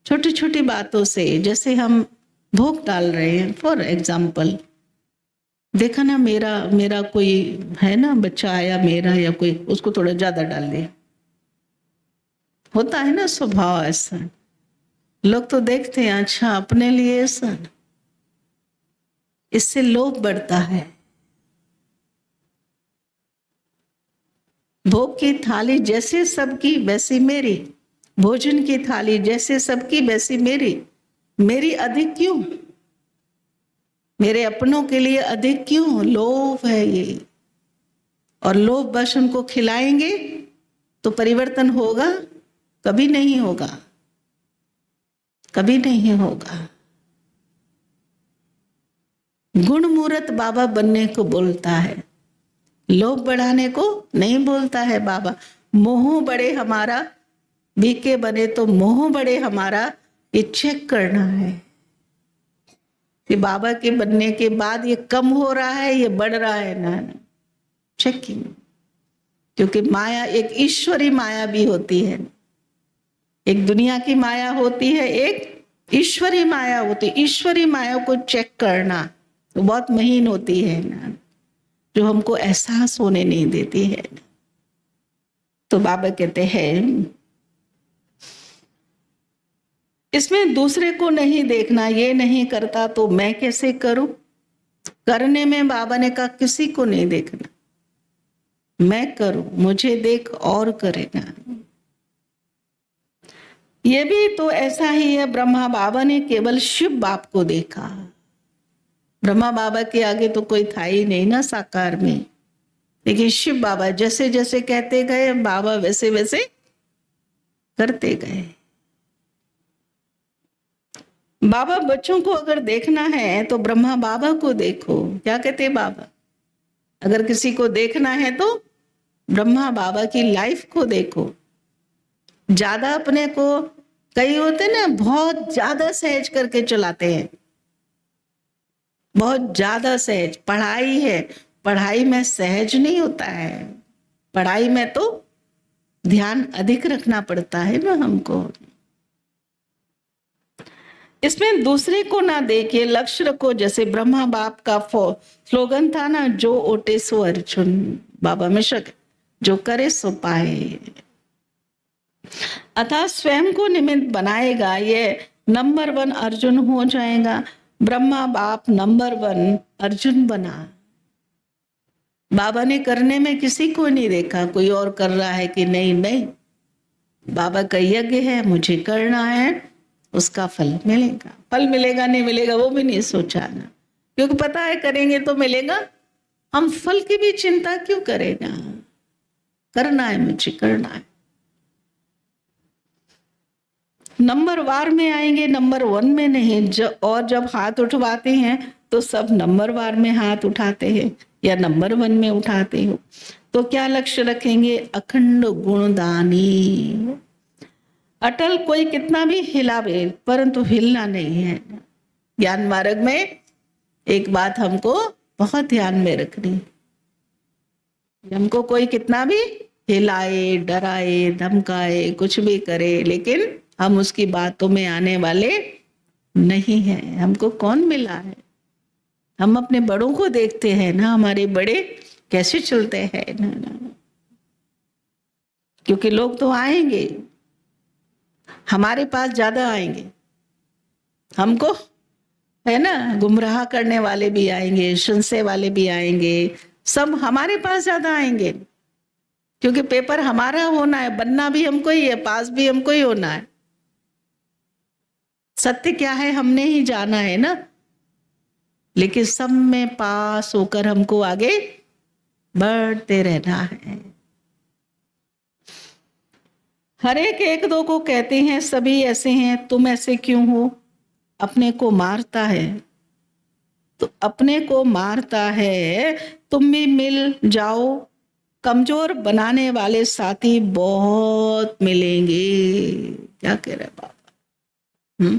छोटी छोटी बातों से, जैसे हम भोग डाल रहे हैं, फॉर एग्जाम्पल, देखा ना, मेरा कोई है ना बच्चा आया मेरा या कोई, उसको थोड़ा ज्यादा डाल दिया, होता है ना स्वभाव ऐसा। लोग तो देखते हैं, अच्छा अपने लिए ऐसा, इससे लोभ बढ़ता है। भोग की थाली जैसे सबकी वैसी मेरी, भोजन की थाली जैसे सबकी वैसी मेरी, मेरी अधिक क्यों, मेरे अपनों के लिए अधिक क्यों, लोभ है ये। और लोभ बस उनको खिलाएंगे तो परिवर्तन होगा, कभी नहीं होगा, कभी नहीं होगा। गुण मूर्त बाबा बनने को बोलता है, लोभ बढ़ाने को नहीं बोलता है बाबा। मोह बढ़े हमारा, बीके बने तो मोह बढ़े हमारा, ये चेक करना है कि बाबा के बनने के बाद ये कम हो रहा है, ये बढ़ रहा है ना, चेकिंग। क्योंकि माया एक ईश्वरी माया भी होती है, एक दुनिया की माया होती है, एक ईश्वरी माया होती है। ईश्वरी माया को चेक करना तो बहुत महीन होती है ना, जो हमको एहसास होने नहीं देती है। तो बाबा कहते हैं इसमें दूसरे को नहीं देखना, ये नहीं करता तो मैं कैसे करूं। करने में बाबा ने कहा किसी को नहीं देखना, मैं करूं, मुझे देख और करे ना। ये भी तो ऐसा ही है, ब्रह्मा बाबा ने केवल शिव बाप को देखा। ब्रह्मा बाबा के आगे तो कोई था ही नहीं ना साकार में, लेकिन शिव बाबा जैसे जैसे कहते गए, बाबा वैसे वैसे करते गए। बाबा बच्चों को अगर देखना है तो ब्रह्मा बाबा को देखो। क्या कहते बाबा, अगर किसी को देखना है तो ब्रह्मा बाबा की लाइफ को देखो। ज्यादा अपने को, कई होते ना बहुत ज्यादा सहज करके चलाते हैं, बहुत ज्यादा सहज। पढ़ाई है, पढ़ाई में सहज नहीं होता है, पढ़ाई में तो ध्यान अधिक रखना पड़ता है ना हमको। इसमें दूसरे को ना देखिए, लक्ष्य रखो। जैसे ब्रह्मा बाप का स्लोगन था ना, जो ओटे सो अर्जुन। बाबा हमेशा जो करे सो पाए। अतः स्वयं को निमित्त बनाएगा, ये नंबर 1 अर्जुन हो जाएगा। ब्रह्मा बाप नंबर 1 अर्जुन बना। बाबा ने करने में किसी को नहीं देखा, कोई और कर रहा है कि नहीं, नहीं, बाबा का यज्ञ है, मुझे करना है, उसका फल मिलेगा। फल मिलेगा नहीं मिलेगा वो भी नहीं सोचा ना, क्योंकि पता है करेंगे तो मिलेगा। हम फल की भी चिंता क्यों करेगा? करना है, मुझे करना है। नंबर वार में आएंगे, नंबर 1 में नहीं। और जब हाथ उठवाते हैं तो सब नंबर वार में हाथ उठाते हैं या नंबर 1 में उठाते हो। तो क्या लक्ष्य रखेंगे? अखंड गुणदानी। अटल कोई कितना भी हिलावे परंतु हिलना नहीं है। ज्ञान मार्ग में एक बात हमको बहुत ध्यान में रखनी, हमको कोई कितना भी हिलाए, डराए, धमकाए, कुछ भी करे, लेकिन हम उसकी बातों में आने वाले नहीं हैं। हमको कौन मिला है? हम अपने बड़ों को देखते हैं ना, हमारे बड़े कैसे चलते हैं ना। क्योंकि लोग तो आएंगे, हमारे पास ज्यादा आएंगे, हमको है ना गुमराह करने वाले भी आएंगे, संशय वाले भी आएंगे, सब हमारे पास ज्यादा आएंगे। क्योंकि पेपर हमारा होना है, बनना भी हमको ही है, पास भी हमको ही होना है। सत्य क्या है हमने ही जाना है ना, लेकिन सब में पास होकर हमको आगे बढ़ते रहना है। हर एक एक दो को कहते हैं सभी ऐसे हैं, तुम ऐसे क्यों हो? अपने को मारता है तो अपने को मारता है, तुम भी मिल जाओ। कमजोर बनाने वाले साथी बहुत मिलेंगे। क्या कह रहे बाबा?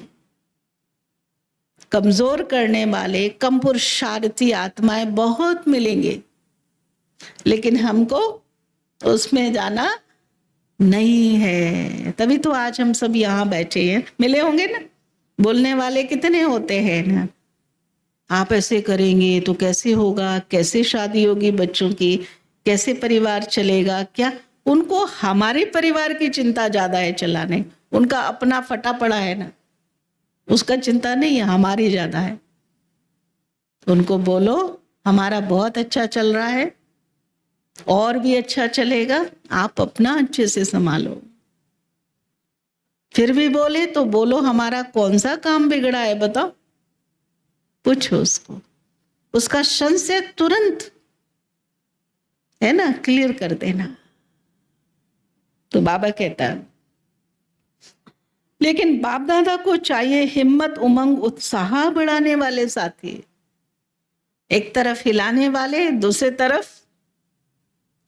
कमजोर करने वाले कम पुरुषार्थी आत्माएं बहुत मिलेंगे, लेकिन हमको उसमें जाना नहीं है। तभी तो आज हम सब यहाँ बैठे हैं। मिले होंगे ना, बोलने वाले कितने होते हैं ना, आप ऐसे करेंगे तो कैसे होगा, कैसे शादी होगी बच्चों की, कैसे परिवार चलेगा। क्या उनको हमारे परिवार की चिंता ज्यादा है चलाने, उनका अपना फटा पड़ा है ना, उसका चिंता नहीं है, हमारी ज्यादा है। उनको बोलो हमारा बहुत अच्छा चल रहा है, और भी अच्छा चलेगा, आप अपना अच्छे से संभालो। फिर भी बोले तो बोलो हमारा कौन सा काम बिगड़ा है बताओ, पूछो उसको, उसका संशय तुरंत है ना क्लियर कर देना। तो बाबा कहता है, लेकिन बाप दादा को चाहिए हिम्मत, उमंग, उत्साह बढ़ाने वाले साथी। एक तरफ हिलाने वाले, दूसरे तरफ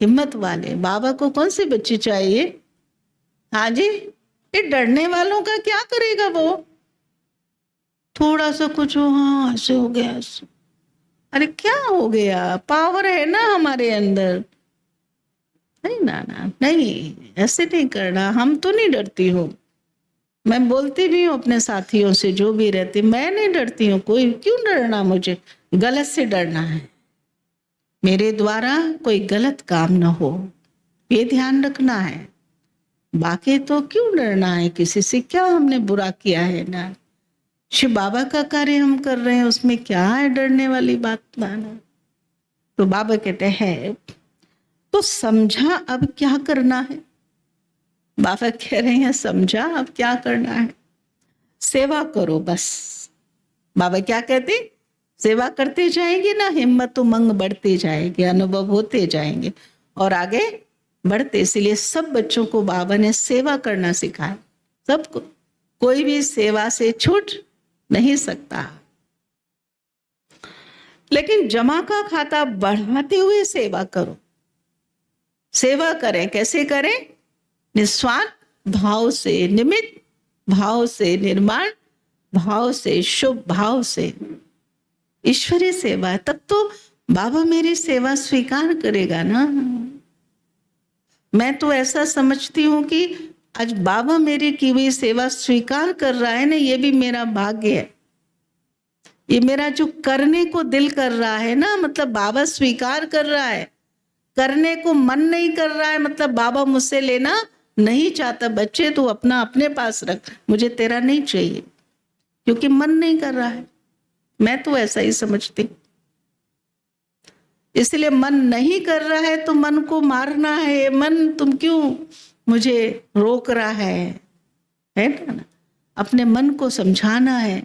हिम्मत वाले। बाबा को कौन से बच्चे चाहिए? हाँ जी, ये डरने वालों का क्या करेगा वो? थोड़ा सा कुछ हो, हाँ ऐसे हो गया, ऐसे। अरे क्या हो गया? पावर है ना हमारे अंदर। नहीं ना, नहीं ऐसे नहीं करना। हम तो नहीं डरती हूँ, मैं बोलती भी हूँ अपने साथियों से जो भी रहते, मैं नहीं डरती हूँ। कोई क्यों डरना? मुझे गलत से डरना है, मेरे द्वारा कोई गलत काम ना हो, ये ध्यान रखना है। बाकी तो क्यों डरना है किसी से? क्या हमने बुरा किया है ना? शिव बाबा का कार्य हम कर रहे हैं, उसमें क्या है डरने वाली बात ना। तो बाबा कहते हैं तो समझा अब क्या करना है। बाबा कह रहे हैं समझा अब क्या करना है, सेवा करो बस। बाबा क्या कहते? सेवा करते जाएंगे ना, हिम्मत उमंग बढ़ते जाएंगे, अनुभव होते जाएंगे और आगे बढ़ते। इसलिए सब बच्चों को बाबा ने सेवा करना सिखाया, सबको। कोई भी सेवा से छूट नहीं सकता, लेकिन जमा का खाता बढ़ाते हुए सेवा करो। सेवा करें, कैसे करें? निस्वार्थ भाव से, निमित्त भाव से, निर्माण भाव से, शुभ भाव से। ईश्वरीय सेवा है, तब तो बाबा मेरी सेवा स्वीकार करेगा ना। मैं तो ऐसा समझती हूं कि आज बाबा मेरी की हुई सेवा स्वीकार कर रहा है ना, ये भी मेरा भाग्य है। ये मेरा जो करने को दिल कर रहा है ना, मतलब बाबा स्वीकार कर रहा है, करने को मन नहीं कर रहा है, मतलब बाबा मुझसे लेना नहीं चाहता। बच्चे तू अपना अपने पास रख, मुझे तेरा नहीं चाहिए, क्योंकि मन नहीं कर रहा है। मैं तो ऐसा ही समझती। इसलिए मन नहीं कर रहा है तो मन को मारना है। मन तुम क्यों मुझे रोक रहा है ना? अपने मन को समझाना है।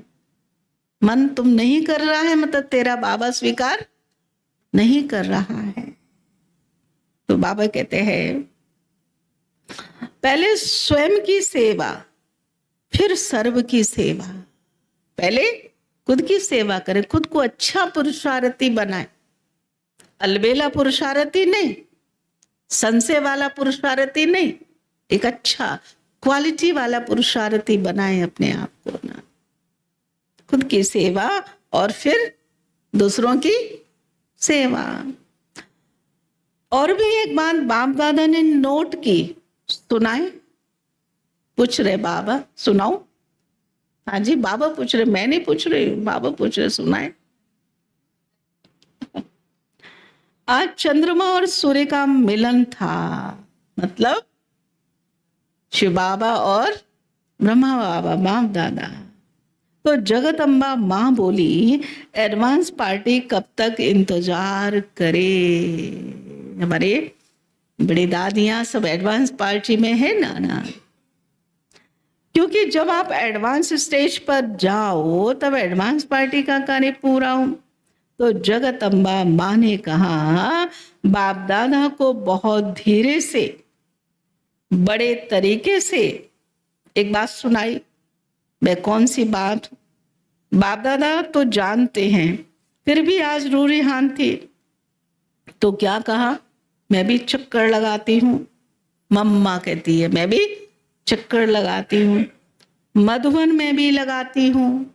मन तुम नहीं कर रहा है मतलब तेरा बाबा स्वीकार नहीं कर रहा है। तो बाबा कहते हैं पहले स्वयं की सेवा, फिर सर्व की सेवा। पहले खुद की सेवा करें, खुद को अच्छा पुरुषार्थी बनाए। अलबेला पुरुषार्थी नहीं, संशय वाला पुरुषार्थी नहीं, एक अच्छा क्वालिटी वाला पुरुषार्थी बनाए अपने आप को ना। खुद की सेवा और फिर दूसरों की सेवा। और भी एक बात बाप दादा ने नोट की, सुनाए? पूछ रहे बाबा, सुनाओ? हाँ जी, बाबा पूछ रहे, मैं नहीं पूछ रही, बाबा पूछ रहे, सुनाए? आज चंद्रमा और सूर्य का मिलन था, मतलब शिव बाबा और ब्रह्मा बाबा, बाप दादा। तो जगत अम्बा माँ बोली एडवांस पार्टी कब तक इंतजार करे। हमारे बड़ी दादियां सब एडवांस पार्टी में है ना। क्योंकि जब आप एडवांस स्टेज पर जाओ तब एडवांस पार्टी का कार्य पूरा हो। तो जगत अम्बा माँ ने कहा बाप दादा को बहुत धीरे से बड़े तरीके से एक बात सुनाई। मैं कौन सी बात? बाप दादा तो जानते हैं, फिर भी आज रूरिहान थी तो क्या कहा, मैं भी चक्कर लगाती हूँ। मम्मा कहती है मैं भी चक्कर लगाती हूँ, मधुबन में भी लगाती हूँ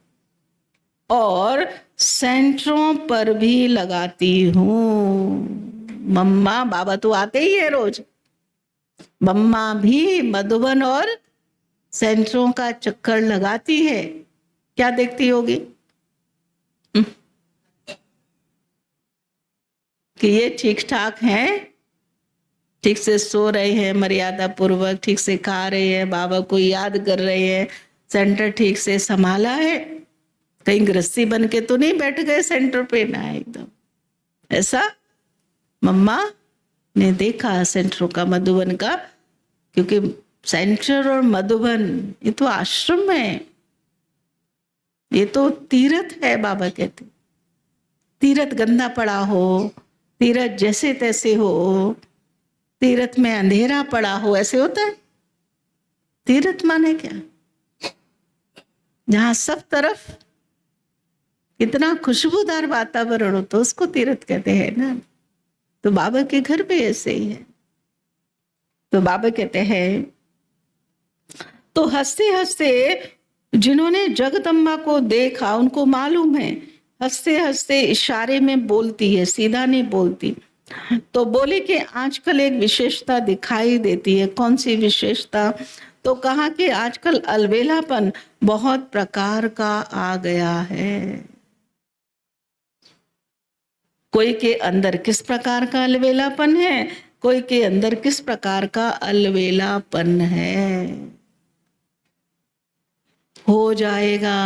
और सेंटरों पर भी लगाती हूँ। मम्मा, बाबा तो आते ही है रोज, मम्मा भी मधुबन और सेंटरों का चक्कर लगाती है। क्या देखती होगी कि ये ठीक ठाक हैं, ठीक से सो रहे हैं, मर्यादा पूर्वक ठीक से खा रहे हैं, बाबा को याद कर रहे हैं, सेंटर ठीक से संभाला है, कहीं गृहस्थी बन के तो नहीं बैठ गए सेंटर पे ना। एकदम ऐसा मम्मा ने देखा सेंटरों का, मधुबन का, क्योंकि सेंटर और मधुबन ये तो आश्रम है, ये तो तीर्थ है। बाबा कहते तीर्थ गंदा पड़ा हो, तीर्थ जैसे तैसे हो, तीर्थ में अंधेरा पड़ा हो, ऐसे होता है? तीर्थ माने क्या? जहां सब तरफ इतना खुशबूदार वातावरण हो तो उसको तीर्थ कहते हैं ना। तो बाबा के घर पे ऐसे ही है। तो बाबा कहते हैं तो हंसते हंसते जिन्होंने जगदम्बा को देखा उनको मालूम है, हंसते हंसते इशारे में बोलती है, सीधा नहीं बोलती। तो बोले कि आजकल एक विशेषता दिखाई देती है। कौन सी विशेषता? तो कहा कि आजकल अलबेलापन बहुत प्रकार का आ गया है। कोई के अंदर किस प्रकार का अलबेलापन है, कोई के अंदर किस प्रकार का अलबेलापन है। हो जाएगा,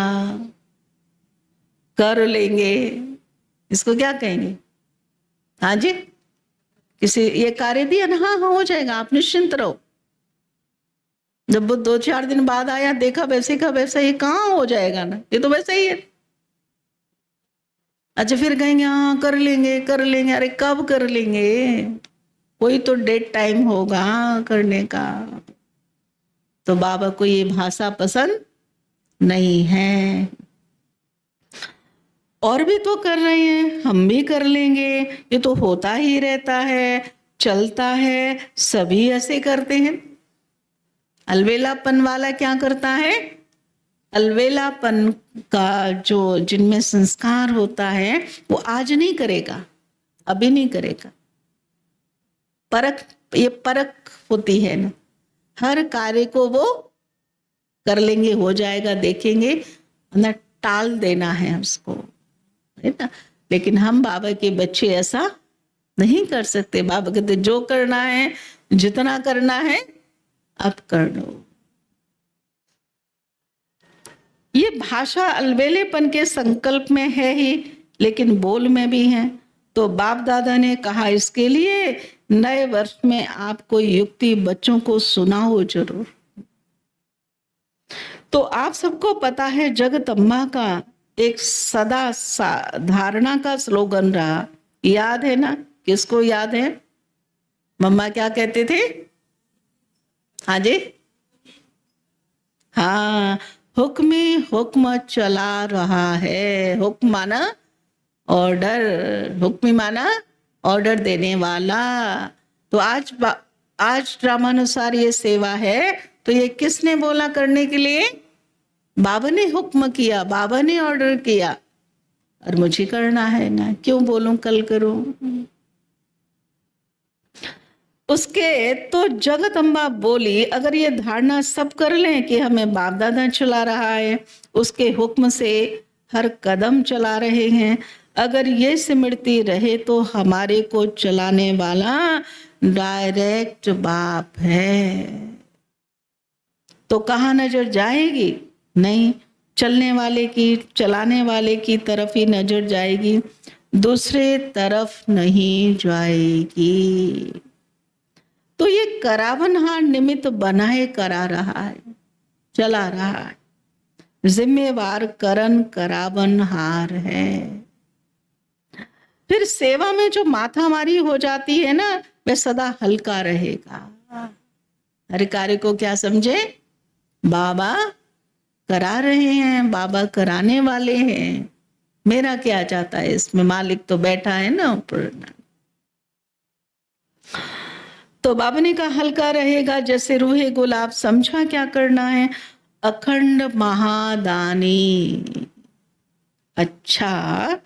कर लेंगे, इसको क्या कहेंगे? हाँ जी, किसी ये कार्य दिया ना, हाँ हाँ हो जाएगा, आप निश्चिंत रहो। जब वो 2-4 दिन बाद आया, देखा वैसे का वैसा, ये कहाँ हो जाएगा ना, ये तो वैसा ही है। अच्छा फिर कहेंगे हाँ कर लेंगे कर लेंगे। अरे कब कर लेंगे? कोई तो डेट टाइम होगा करने का। तो बाबा को ये भाषा पसंद नहीं है। और भी तो कर रहे हैं, हम भी कर लेंगे, ये तो होता ही रहता है, चलता है, सभी ऐसे करते हैं। अलबेलापन वाला क्या करता है? अलबेलापन का जो जिनमें संस्कार होता है वो आज नहीं करेगा, अभी नहीं करेगा। परख, ये परख होती है ना, हर कार्य को वो कर लेंगे, हो जाएगा, देखेंगे ना, टाल देना है उसको, है ना। लेकिन हम बाबा के बच्चे ऐसा नहीं कर सकते। बाबा कहते जो करना है, जितना करना है अब कर लो। ये भाषा अलबेलेपन के संकल्प में है ही, लेकिन बोल में भी है। तो बाप दादा ने कहा इसके लिए नए वर्ष में आपको युक्ति बच्चों को सुनाओ जरूर। तो आप सबको पता है जगदम्बा का एक सदा धारणा का स्लोगन रहा, याद है ना? किसको याद है? मम्मा क्या कहते थे? हाँ जी, हाँ, हुक्म हुक्म चला रहा है। हुक्म माना ऑर्डर, हुक्म माना ऑर्डर देने वाला। तो आज ड्रामानुसार ये सेवा है, तो ये किसने बोला करने के लिए? बाबा ने हुक्म किया, बाबा ने ऑर्डर किया, और मुझे करना है ना, क्यों बोलूं कल करूं। उसके तो जगदम्बा बोली, अगर ये धारणा सब कर लें कि हमें बाप दादा चला रहा है, उसके हुक्म से हर कदम चला रहे हैं, अगर ये सिमरती रहे तो हमारे को चलाने वाला डायरेक्ट बाप है। तो कहाँ नजर जाएगी? नहीं, चलने वाले की, चलाने वाले की तरफ ही नजर जाएगी, दूसरे तरफ नहीं जाएगी। तो ये करावनहार निमित्त बनाए करा रहा है, चला रहा है। जिम्मेवार करन करावनहार है। फिर सेवा में जो माथामारी हो जाती है ना, वह सदा हल्का रहेगा। हर कार्य को क्या समझे? बाबा करा रहे हैं, बाबा कराने वाले हैं, मेरा क्या जाता है इसमें, मालिक तो बैठा है ना ऊपर। तो बाबा ने कहा हल्का रहेगा जैसे रूहे गुलाब। समझा क्या करना है? अखंड महादानी। अच्छा,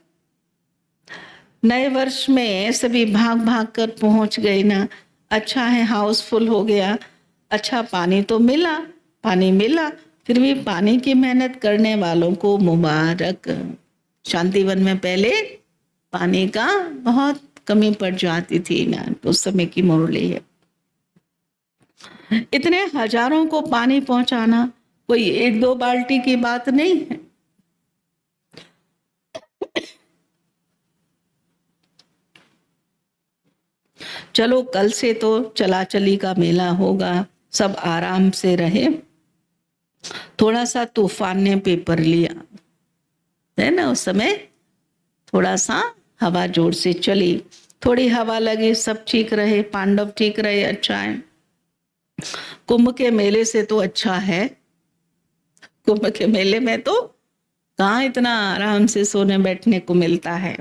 नए वर्ष में सभी भाग भाग कर पहुंच गए ना, अच्छा है, हाउसफुल हो गया। अच्छा, पानी तो मिला, पानी मिला, फिर भी पानी की मेहनत करने वालों को मुबारक। शांतिवन में पहले पानी का बहुत कमी पड़ जाती थी ना, तो उस समय की मुरली है। इतने हजारों को पानी पहुंचाना कोई एक दो बाल्टी की बात नहीं है। चलो कल से तो चला चली का मेला होगा, सब आराम से रहे। थोड़ा सा तूफान ने पेपर लिया है ना, उस समय थोड़ा सा हवा जोर से चली, थोड़ी हवा लगी, सब ठीक रहे, पांडव ठीक रहे, अच्छा है। कुंभ के मेले से तो अच्छा है। कुंभ के मेले में तो कहाँ इतना आराम से सोने बैठने को मिलता है।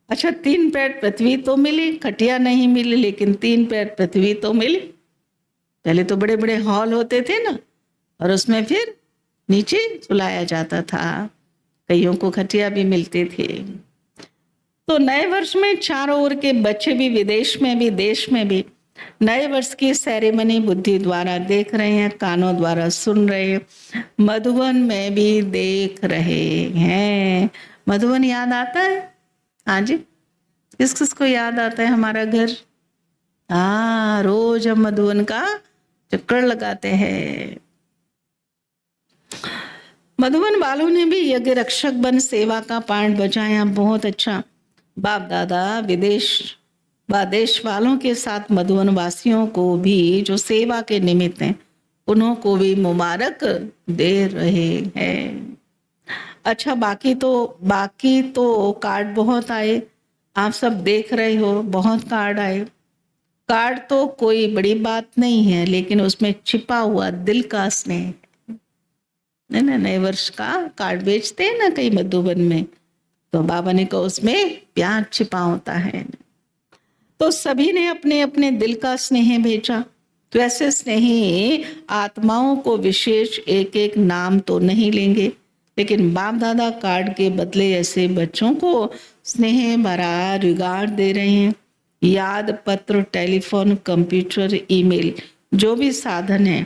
अच्छा, 3 पैर पृथ्वी तो मिली, खटिया नहीं मिली, लेकिन 3 पैर पृथ्वी तो मिली। पहले तो बड़े बड़े हॉल होते थे ना, और उसमें फिर नीचे सुलाया जाता था, कईयों को खटिया भी मिलते थे। तो नए वर्ष में चारों ओर के बच्चे भी, विदेश में भी देश में भी, नए वर्ष की सेरेमनी बुद्धि द्वारा देख रहे हैं, कानों द्वारा सुन रहे हैं, मधुबन में भी देख रहे हैं। मधुबन याद आता है? हाँ जी, किस किस को याद आता है हमारा घर? हाँ, रोज हम मधुबन का चक्कर लगाते हैं। मधुबन वालों ने भी यज्ञ रक्षक बन सेवा का पाठ बजाया, बहुत अच्छा। बाप दादा विदेश वालों के साथ मधुबन वासियों को भी जो सेवा के निमित्त हैं, उन्हों को भी मुबारक दे रहे हैं। अच्छा, बाकी तो कार्ड बहुत आए, आप सब देख रहे हो, बहुत कार्ड आए। कार्ड तो कोई बड़ी बात नहीं है, लेकिन उसमें छिपा हुआ दिल का स्नेह है ना। नए वर्ष का कार्ड बेचते हैं ना कई मधुबन में, तो बाबा ने कहा उसमें प्यार छिपा होता है। तो सभी ने अपने अपने दिल का स्नेह भेजा। तो ऐसे स्नेही आत्माओं को विशेष एक एक नाम तो नहीं लेंगे, लेकिन बाप दादा कार्ड के बदले ऐसे बच्चों को स्नेह भरा रिगार्ड दे रहे हैं। याद पत्र, टेलीफोन, कंप्यूटर, ईमेल, जो भी साधन है,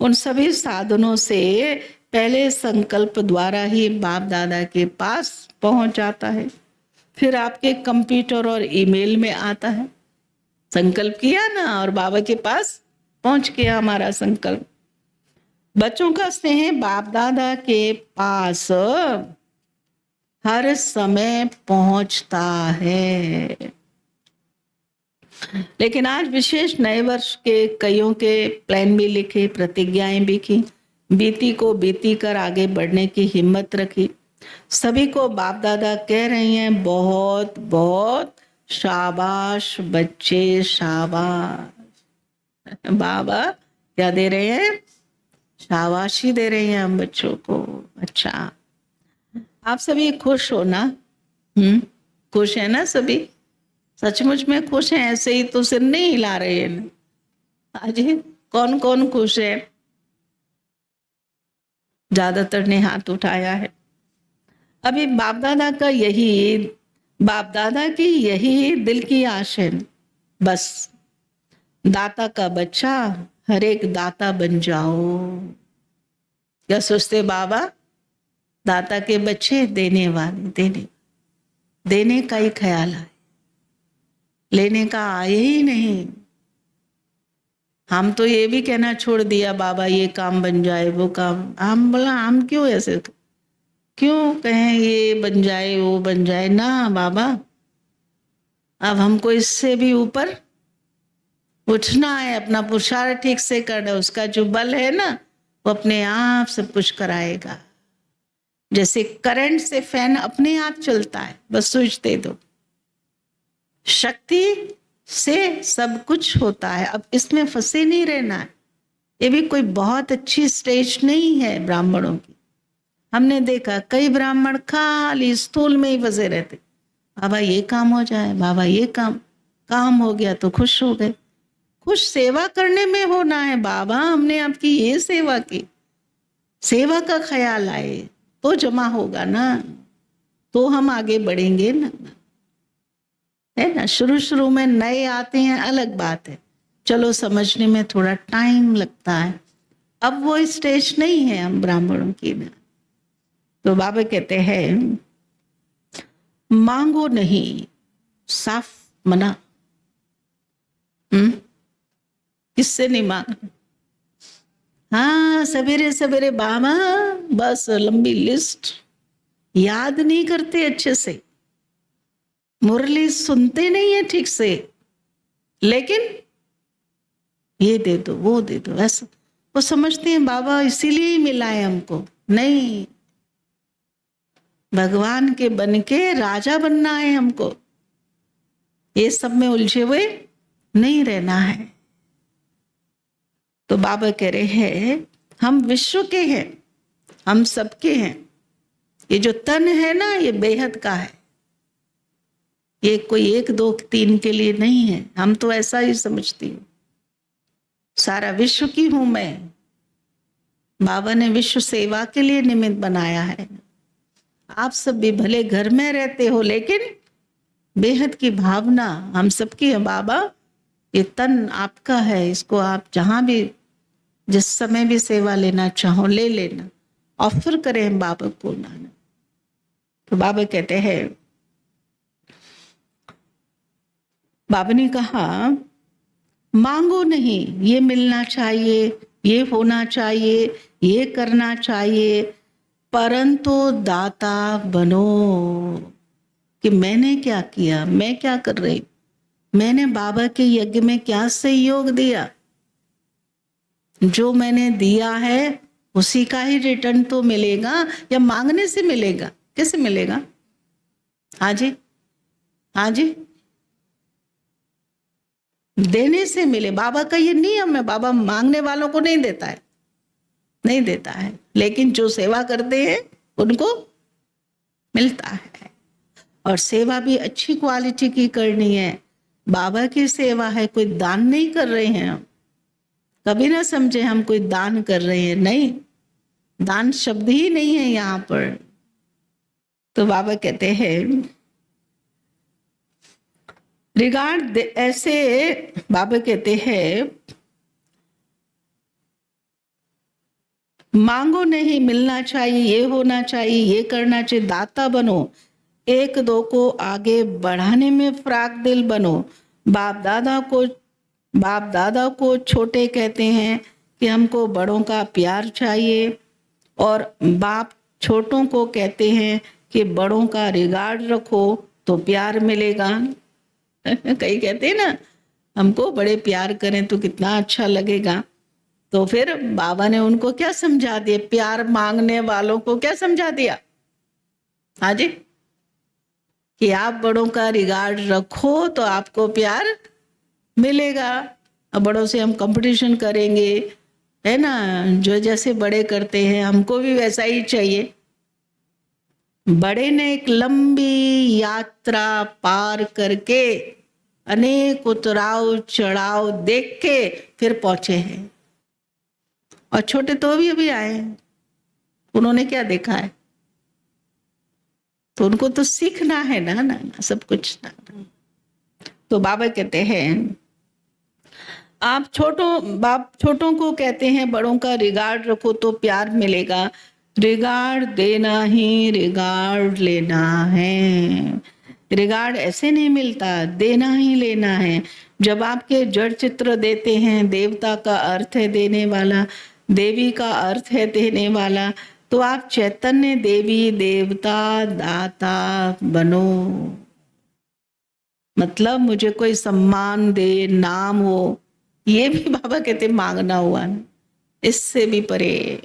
उन सभी साधनों से पहले संकल्प द्वारा ही बाप दादा के पास पहुंच जाता है। फिर आपके कंप्यूटर और ईमेल में आता है। संकल्प किया ना और बाबा के पास पहुंच गया हमारा संकल्प। बच्चों का स्नेह बाप दादा के पास हर समय पहुंचता है। लेकिन आज विशेष नए वर्ष के कईयों के प्लान भी लिखे, प्रतिज्ञाएं भी की, बीती को बीती कर आगे बढ़ने की हिम्मत रखी। सभी को बाप दादा कह रही हैं बहुत बहुत शाबाश बच्चे, शाबाश। बाबा क्या दे रहे हैं? शाबाशी दे रहे हैं हम बच्चों को। अच्छा, आप सभी खुश हो ना? खुश है ना सभी? सचमुच में खुश हैं? ऐसे ही तो सिर नहीं हिला रहे हैं। आज कौन कौन खुश है? ज्यादातर ने हाथ उठाया है। अभी बाप दादा की यही दिल की आश है, बस दाता का बच्चा हर एक दाता बन जाओ। क्या सोचते बाबा? दाता के बच्चे देने वाले, देने का ही ख्याल है, लेने का आए ही नहीं। हम तो ये भी कहना छोड़ दिया बाबा ये काम बन जाए वो काम। हम बोला हम क्यों ऐसे क्यों कहें ये बन जाए वो बन जाए ना बाबा। अब हमको इससे भी ऊपर उठना है, अपना पुरुषार्थ ठीक से करना है। उसका जो बल है ना वो अपने आप सब कुछ कराएगा। जैसे करंट से फैन अपने आप चलता है, बस स्विच दे दो। शक्ति से सब कुछ होता है। अब इसमें फंसे नहीं रहना है। ये भी कोई बहुत अच्छी स्टेज नहीं है ब्राह्मणों की। हमने देखा कई ब्राह्मण खाली स्थूल में ही फंसे रहते। बाबा ये काम हो जाए, बाबा ये काम हो गया तो खुश हो गए। खुश सेवा करने में होना है। बाबा हमने आपकी ये सेवा की, सेवा का ख्याल आए तो जमा होगा ना, तो हम आगे बढ़ेंगे ना, है ना। शुरू में नए आते हैं अलग बात है, चलो समझने में थोड़ा टाइम लगता है। अब वो स्टेज नहीं है हम ब्राह्मणों की ना। तो बाबा कहते हैं मांगो नहीं, साफ मना। किससे नहीं मांगना? हाँ, सवेरे सवेरे बाबा बस लंबी लिस्ट याद नहीं करते अच्छे से, मुरली सुनते नहीं है ठीक से, लेकिन ये दे दो वो दे दो ऐसा। वो समझते हैं बाबा इसीलिए ही मिला है हमको। नहीं, भगवान के बन के राजा बनना है हमको। ये सब में उलझे हुए नहीं रहना है। तो बाबा कह रहे हैं हम विश्व के हैं, हम सबके हैं। ये जो तन है ना ये बेहद का है, ये कोई 1 2 3 के लिए नहीं है। हम तो ऐसा ही समझती हूँ, सारा विश्व की हूं मैं। बाबा ने विश्व सेवा के लिए निमित्त बनाया है। आप सब भी भले घर में रहते हो लेकिन बेहद की भावना हम सबकी है। बाबा ये तन आपका है, इसको आप जहां भी जिस समय भी सेवा लेना चाहो ले लेना, ऑफर करें बाबा को ना। तो बाबा कहते हैं, बाबा ने कहा मांगो नहीं, ये मिलना चाहिए, ये होना चाहिए, ये करना चाहिए, परंतु दाता बनो। कि मैंने क्या किया, मैं क्या कर रही, मैंने बाबा के यज्ञ में क्या सहयोग दिया। जो मैंने दिया है उसी का ही रिटर्न तो मिलेगा, या मांगने से मिलेगा? कैसे मिलेगा? हाँ जी, हाँ जी, देने से मिले। बाबा का ये नियम है, बाबा मांगने वालों को नहीं देता है, नहीं देता है, लेकिन जो सेवा करते हैं उनको मिलता है। और सेवा भी अच्छी क्वालिटी की करनी है। बाबा की सेवा है, कोई दान नहीं कर रहे हैं हम। कभी ना समझे हम कोई दान कर रहे हैं, नहीं, दान शब्द ही नहीं है यहाँ पर। तो बाबा कहते हैं रिगार्ड ऐसे, बाबा कहते हैं मांगो नहीं, मिलना चाहिए, ये होना चाहिए, ये करना चाहिए, दाता बनो। एक दो को आगे बढ़ाने में फ्राक दिल बनो। बाप दादा को छोटे कहते हैं कि हमको बड़ों का प्यार चाहिए, और बाप छोटों को कहते हैं कि बड़ों का रिगार्ड रखो तो प्यार मिलेगा। कई कहते हैं ना, हमको बड़े प्यार करें तो कितना अच्छा लगेगा। तो फिर बाबा ने उनको क्या समझा दिया, प्यार मांगने वालों को क्या समझा दिया? हाँ जी, कि आप बड़ों का रिगार्ड रखो तो आपको प्यार मिलेगा। अब बड़ों से हम कंपटीशन करेंगे, है ना, जो जैसे बड़े करते हैं हमको भी वैसा ही चाहिए। बड़े ने एक लंबी यात्रा पार करके अनेक उतराव चढ़ाव देख के फिर पहुंचे हैं, और छोटे तो अभी आए हैं। उन्होंने क्या देखा है? तो उनको तो सीखना है ना सब कुछ ना। तो बाबा कहते हैं बाप छोटों को कहते हैं बड़ों का रिगार्ड रखो तो प्यार मिलेगा। रिगार्ड देना ही रिगार्ड लेना है। रिगार्ड ऐसे नहीं मिलता, देना ही लेना है। जब आपके जड़ चित्र देते हैं, देवता का अर्थ है देने वाला, देवी का अर्थ है देने वाला, तो आप चैतन्य देवी देवता दाता बनो। मतलब मुझे कोई सम्मान दे, नाम हो, ये भी बाबा कहते मांगना हुआ ना, इससे भी परे।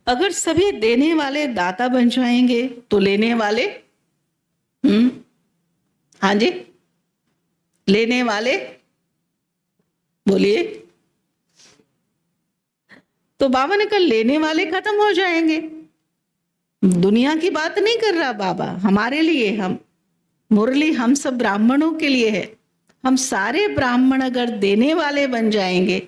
अगर सभी देने वाले दाता बन जाएंगे तो लेने वाले हाँ जी, लेने वाले बोलिए। तो बाबा ने कहा लेने वाले खत्म हो जाएंगे। दुनिया की बात नहीं कर रहा बाबा, हमारे लिए, हम मुरली हम सब ब्राह्मणों के लिए है। हम सारे ब्राह्मण अगर देने वाले बन जाएंगे,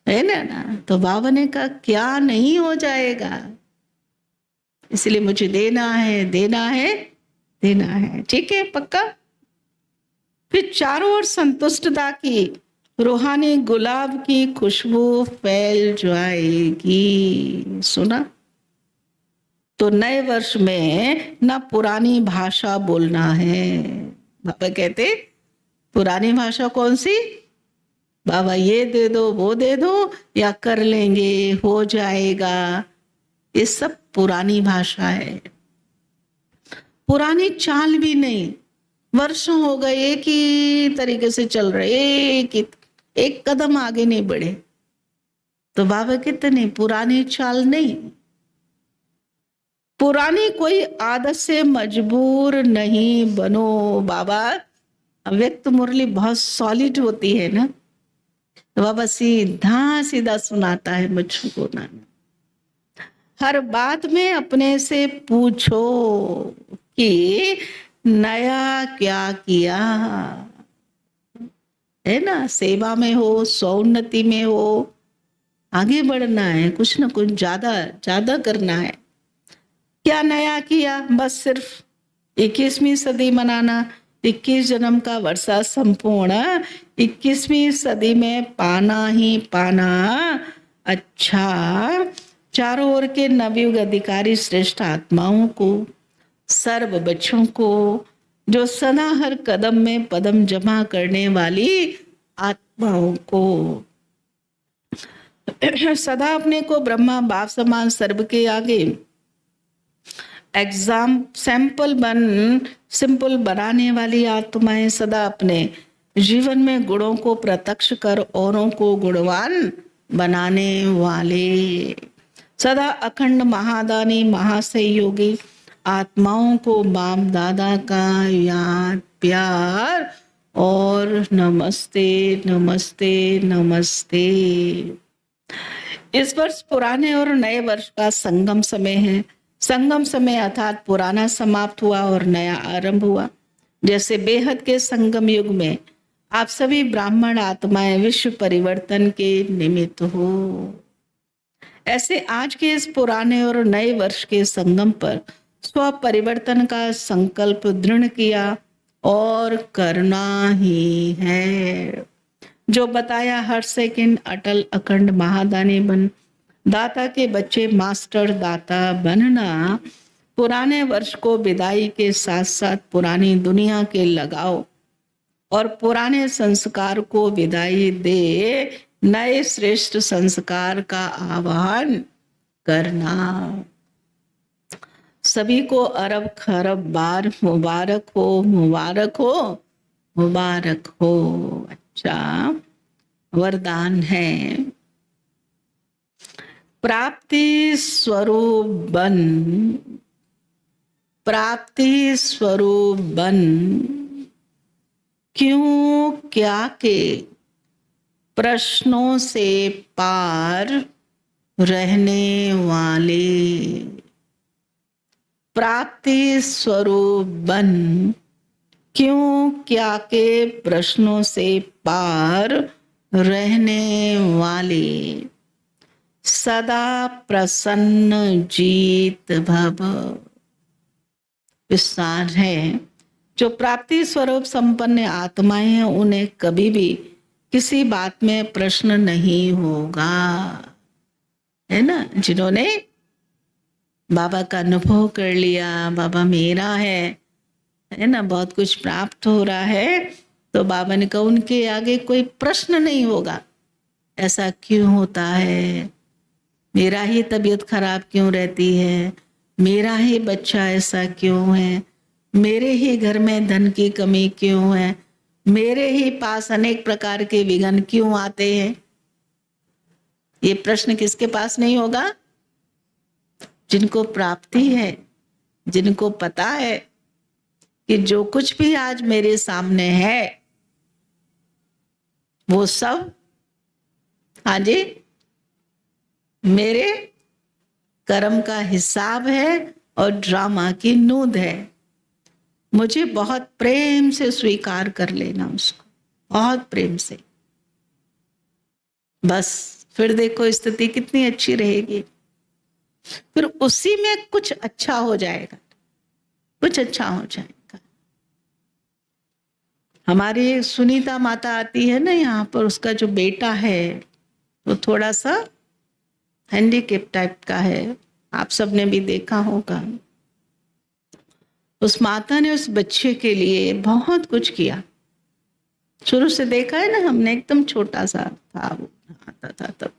है ना, तो बाबा ने कहा क्या नहीं हो जाएगा। इसलिए मुझे देना है देना है देना है। ठीक है, पक्का। फिर चारों ओर संतुष्टता की रूहानी गुलाब की खुशबू फैल जाएगी। सुना? तो नए वर्ष में ना पुरानी भाषा बोलना है। बाबा कहते पुरानी भाषा कौन सी? बाबा ये दे दो वो दे दो, या कर लेंगे हो जाएगा, ये सब पुरानी भाषा है। पुरानी चाल भी नहीं, वर्षों हो गए एक ही तरीके से चल रहे, एक कदम आगे नहीं बढ़े। तो बाबा कहते नहीं, पुरानी चाल नहीं। पुरानी कोई आदत से मजबूर नहीं बनो। बाबा व्यक्त मुरली बहुत सॉलिड होती है ना, तो बाबा सीधा सीधा सुनाता है मुझको ना। हर बात में अपने से पूछो कि नया क्या किया, है ना। सेवा में हो, स्वोन्नति में हो, आगे बढ़ना है, कुछ ना कुछ ज्यादा ज्यादा करना है। क्या नया किया? बस सिर्फ 21वीं सदी मनाना, 21 जन्म का वर्षा संपूर्ण 21वीं सदी में पाना ही पाना। अच्छा, चारों ओर के नवयुग अधिकारी श्रेष्ठ आत्माओं को, सर्व बच्चों को, जो सदा हर कदम में पदम जमा करने वाली आत्माओं को, सदा अपने को ब्रह्मा बाप समान सर्व के आगे सिंपल बनाने वाली आत्माएं, सदा अपने जीवन में गुणों को प्रत्यक्ष कर औरों को गुणवान बनाने वाले, सदा अखंड महादानी महासहयोगी आत्माओं को बाप दादा का याद प्यार और नमस्ते नमस्ते नमस्ते। इस वर्ष पुराने और नए वर्ष का संगम समय है। संगम समय अर्थात पुराना समाप्त हुआ और नया आरंभ हुआ। जैसे बेहद के संगम युग में आप सभी ब्राह्मण आत्माएं विश्व परिवर्तन के निमित्त हो, ऐसे आज के इस पुराने और नए वर्ष के संगम पर स्व परिवर्तन का संकल्प दृढ़ किया और करना ही है। जो बताया हर सेकंड अटल अखंड महादानी बन, दाता के बच्चे मास्टर दाता बनना, पुराने वर्ष को विदाई के साथ साथ पुरानी दुनिया के लगाओ और पुराने संस्कार को विदाई दे नए श्रेष्ठ संस्कार का आह्वान करना। सभी को अरब खरब बार मुबारक हो, मुबारक हो, मुबारक हो। अच्छा वरदान है, प्राप्ति स्वरूप बन, प्राप्ति स्वरूप बन, क्यों क्या के प्रश्नों से पार रहने वाले। प्राप्ति स्वरूप बन, क्यों क्या के प्रश्नों से पार रहने वाले। सदा प्रसन्न जीत भव। विस्तार है, जो प्राप्ति स्वरूप संपन्न आत्माएं हैं उन्हें कभी भी किसी बात में प्रश्न नहीं होगा, है ना। जिन्होंने बाबा का अनुभव कर लिया, बाबा मेरा है ना, बहुत कुछ प्राप्त हो रहा है, तो बाबा ने कहा उनके आगे कोई प्रश्न नहीं होगा। ऐसा क्यों होता है, मेरा ही तबीयत खराब क्यों रहती है, मेरा ही बच्चा ऐसा क्यों है, मेरे ही घर में धन की कमी क्यों है, मेरे ही पास अनेक प्रकार के विघ्न क्यों आते हैं। ये प्रश्न किसके पास नहीं होगा? जिनको प्राप्ति है, जिनको पता है कि जो कुछ भी आज मेरे सामने है वो सब, हाँ जी, मेरे कर्म का हिसाब है और ड्रामा की नूंद है। मुझे बहुत प्रेम से स्वीकार कर लेना उसको, बहुत प्रेम से। बस फिर देखो स्थिति कितनी अच्छी रहेगी, फिर उसी में कुछ अच्छा हो जाएगा, कुछ अच्छा हो जाएगा। हमारी सुनीता माता आती है ना यहाँ पर, उसका जो बेटा है वो थोड़ा सा हैंडीकेप टाइप का है, आप सबने भी देखा होगा। उस माता ने उस बच्चे के लिए बहुत कुछ किया, शुरू से देखा है ना हमने, एकदम छोटा सा था वो, आता था तब,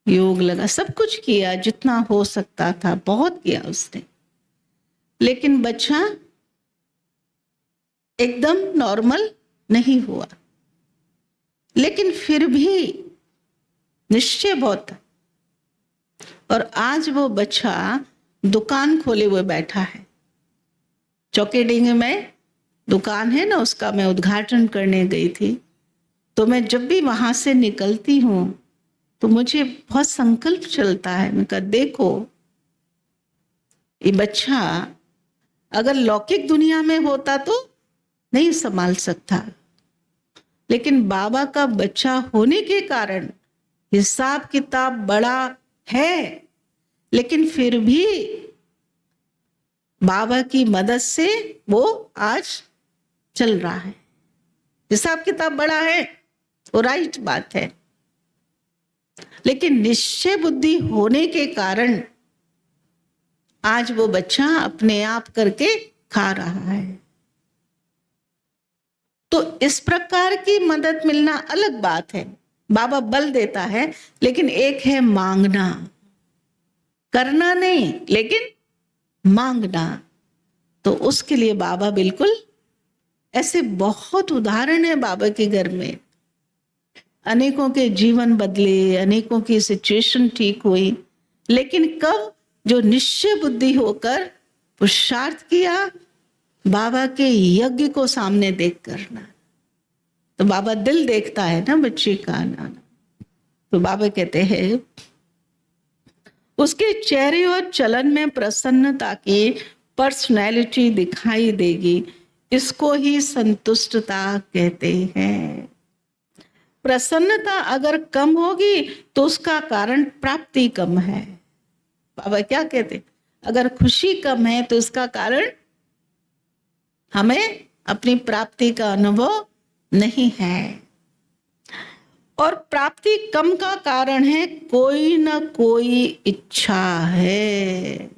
योग लगा, सब कुछ किया जितना हो सकता था, बहुत किया उसने। लेकिन बच्चा एकदम नॉर्मल नहीं हुआ, लेकिन फिर भी निश्चय बहुत था। और आज वो बच्चा दुकान खोले हुए बैठा है। चौकीडींग में दुकान है ना उसका, मैं उद्घाटन करने गई थी, तो मैं जब भी वहां से निकलती हूँ तो मुझे बहुत संकल्प चलता है। मैं कहा देखो, ये बच्चा अगर लौकिक दुनिया में होता तो नहीं संभाल सकता, लेकिन बाबा का बच्चा होने के कारण हिसाब किताब बड़ा है, लेकिन फिर भी बाबा की मदद से वो आज चल रहा है। हिसाब किताब बड़ा है, वो राइट बात है, लेकिन निश्चय बुद्धि होने के कारण आज वो बच्चा अपने आप करके खा रहा है। तो इस प्रकार की मदद मिलना अलग बात है, बाबा बल देता है, लेकिन एक है मांगना, करना नहीं लेकिन मांगना। तो उसके लिए बाबा बिल्कुल, ऐसे बहुत उदाहरण है बाबा के घर में, अनेकों के जीवन बदले, अनेकों की सिचुएशन ठीक हुई, लेकिन कब? जो निश्चय बुद्धि होकर पुरुषार्थ किया, बाबा के यज्ञ को सामने देख करना। तो बाबा दिल देखता है ना बच्चे का ना, तो बाबा कहते हैं उसके चेहरे और चलन में प्रसन्नता की पर्सनैलिटी दिखाई देगी, इसको ही संतुष्टता कहते हैं। प्रसन्नता अगर कम होगी तो उसका कारण प्राप्ति कम है। बाबा क्या कहते? अगर खुशी कम है तो इसका कारण हमें अपनी प्राप्ति का अनुभव नहीं है। और प्राप्ति कम का कारण है कोई ना कोई इच्छा है।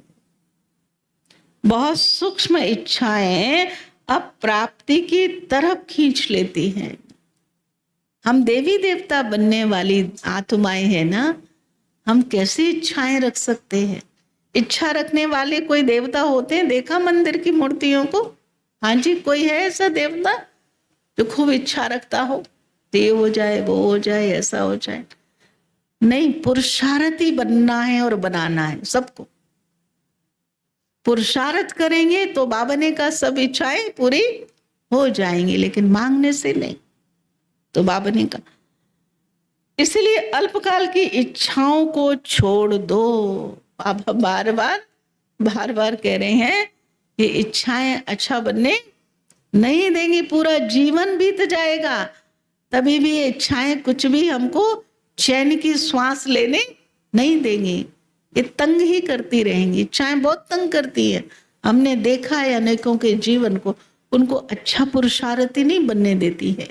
बहुत सूक्ष्म इच्छाएं अब प्राप्ति की तरफ खींच लेती हैं। हम देवी देवता बनने वाली आत्माएं हैं ना, हम कैसी इच्छाएं रख सकते हैं? इच्छा रखने वाले कोई देवता होते हैं? देखा मंदिर की मूर्तियों को? हाँ जी, कोई है ऐसा देवता जो खूब इच्छा रखता हो, ये हो जाए, वो हो जाए, ऐसा हो जाए? नहीं, पुरुषार्थी बनना है और बनाना है सबको। पुरुषार्थ करेंगे तो बाबा ने कहा सब इच्छाएं पूरी हो जाएंगी, लेकिन मांगने से नहीं। तो बाबा ने कहा इसलिए अल्पकाल की इच्छाओं को छोड़ दो। बाबा बार बार कह रहे हैं कि इच्छाएं अच्छा बनने नहीं देंगी, पूरा जीवन बीत जाएगा तभी भी ये इच्छाएं कुछ भी हमको चैन की श्वास लेने नहीं देंगी। ये तंग ही करती रहेंगी, इच्छाएं बहुत तंग करती है। हमने देखा है अनेकों के जीवन को, उनको अच्छा पुरुषार्थी नहीं बनने देती है।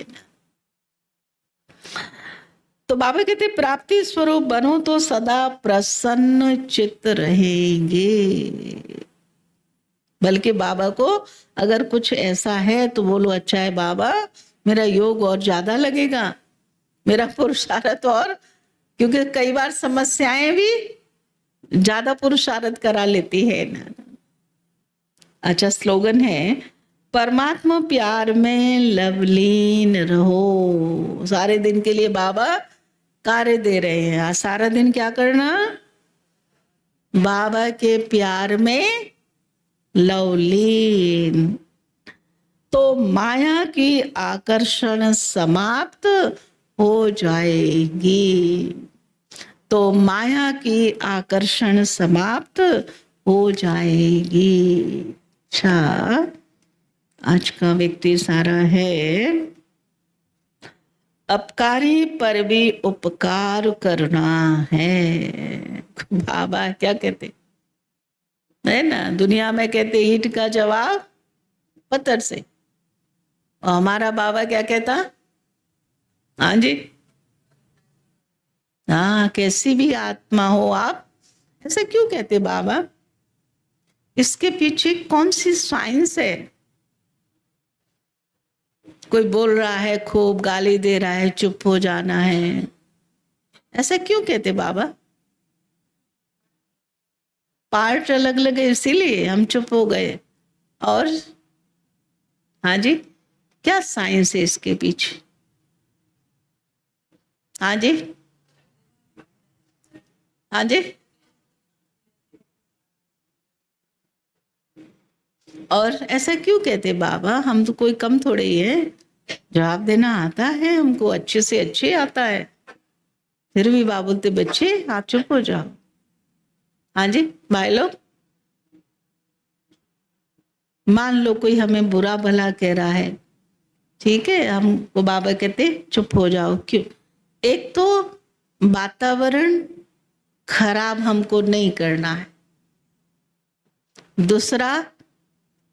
तो बाबा कहते प्राप्ति स्वरूप बनो तो सदा प्रसन्न चित्त रहेंगे। बल्कि बाबा को अगर कुछ ऐसा है तो बोलो अच्छा है बाबा, मेरा योग और ज्यादा लगेगा, मेरा पुरुषार्थ और, क्योंकि कई बार समस्याएं भी ज्यादा पुरुषार्थ करा लेती है ना। अच्छा स्लोगन है, परमात्मा प्यार में लवलीन रहो। सारे दिन के लिए बाबा कार्य दे रहे हैं, आज सारा दिन क्या करना? बाबा के प्यार में लवलीन। तो माया की आकर्षण समाप्त हो जाएगी। तो माया की आकर्षण समाप्त हो जाएगी। अच्छा, आज का व्यक्ति सारा है, अपकारी पर भी उपकार करना है। बाबा क्या कहते है ना, दुनिया में कहते ईंट का जवाब पत्थर से, और हमारा बाबा क्या कहता? हाँ जी, हाँ, कैसी भी आत्मा हो आप, ऐसा क्यों कहते बाबा? इसके पीछे कौन सी साइंस है? कोई बोल रहा है, खूब गाली दे रहा है, चुप हो जाना है, ऐसा क्यों कहते बाबा? पार्ट अलग अलग है इसीलिए हम चुप हो गए। और हाँ जी, क्या साइंस है इसके पीछे? हाँ जी, हाँ जी, और ऐसा क्यों कहते बाबा? हम तो कोई कम थोड़े ही है, जवाब देना आता है हमको, अच्छे से अच्छे आता है, फिर भी बाबा बोलते बच्चे आप चुप हो जाओ। हाँ जी भाई लोग, मान लो कोई हमें बुरा भला कह रहा है, ठीक है, हमको बाबा कहते चुप हो जाओ। क्यों? एक तो वातावरण खराब हमको नहीं करना है, दूसरा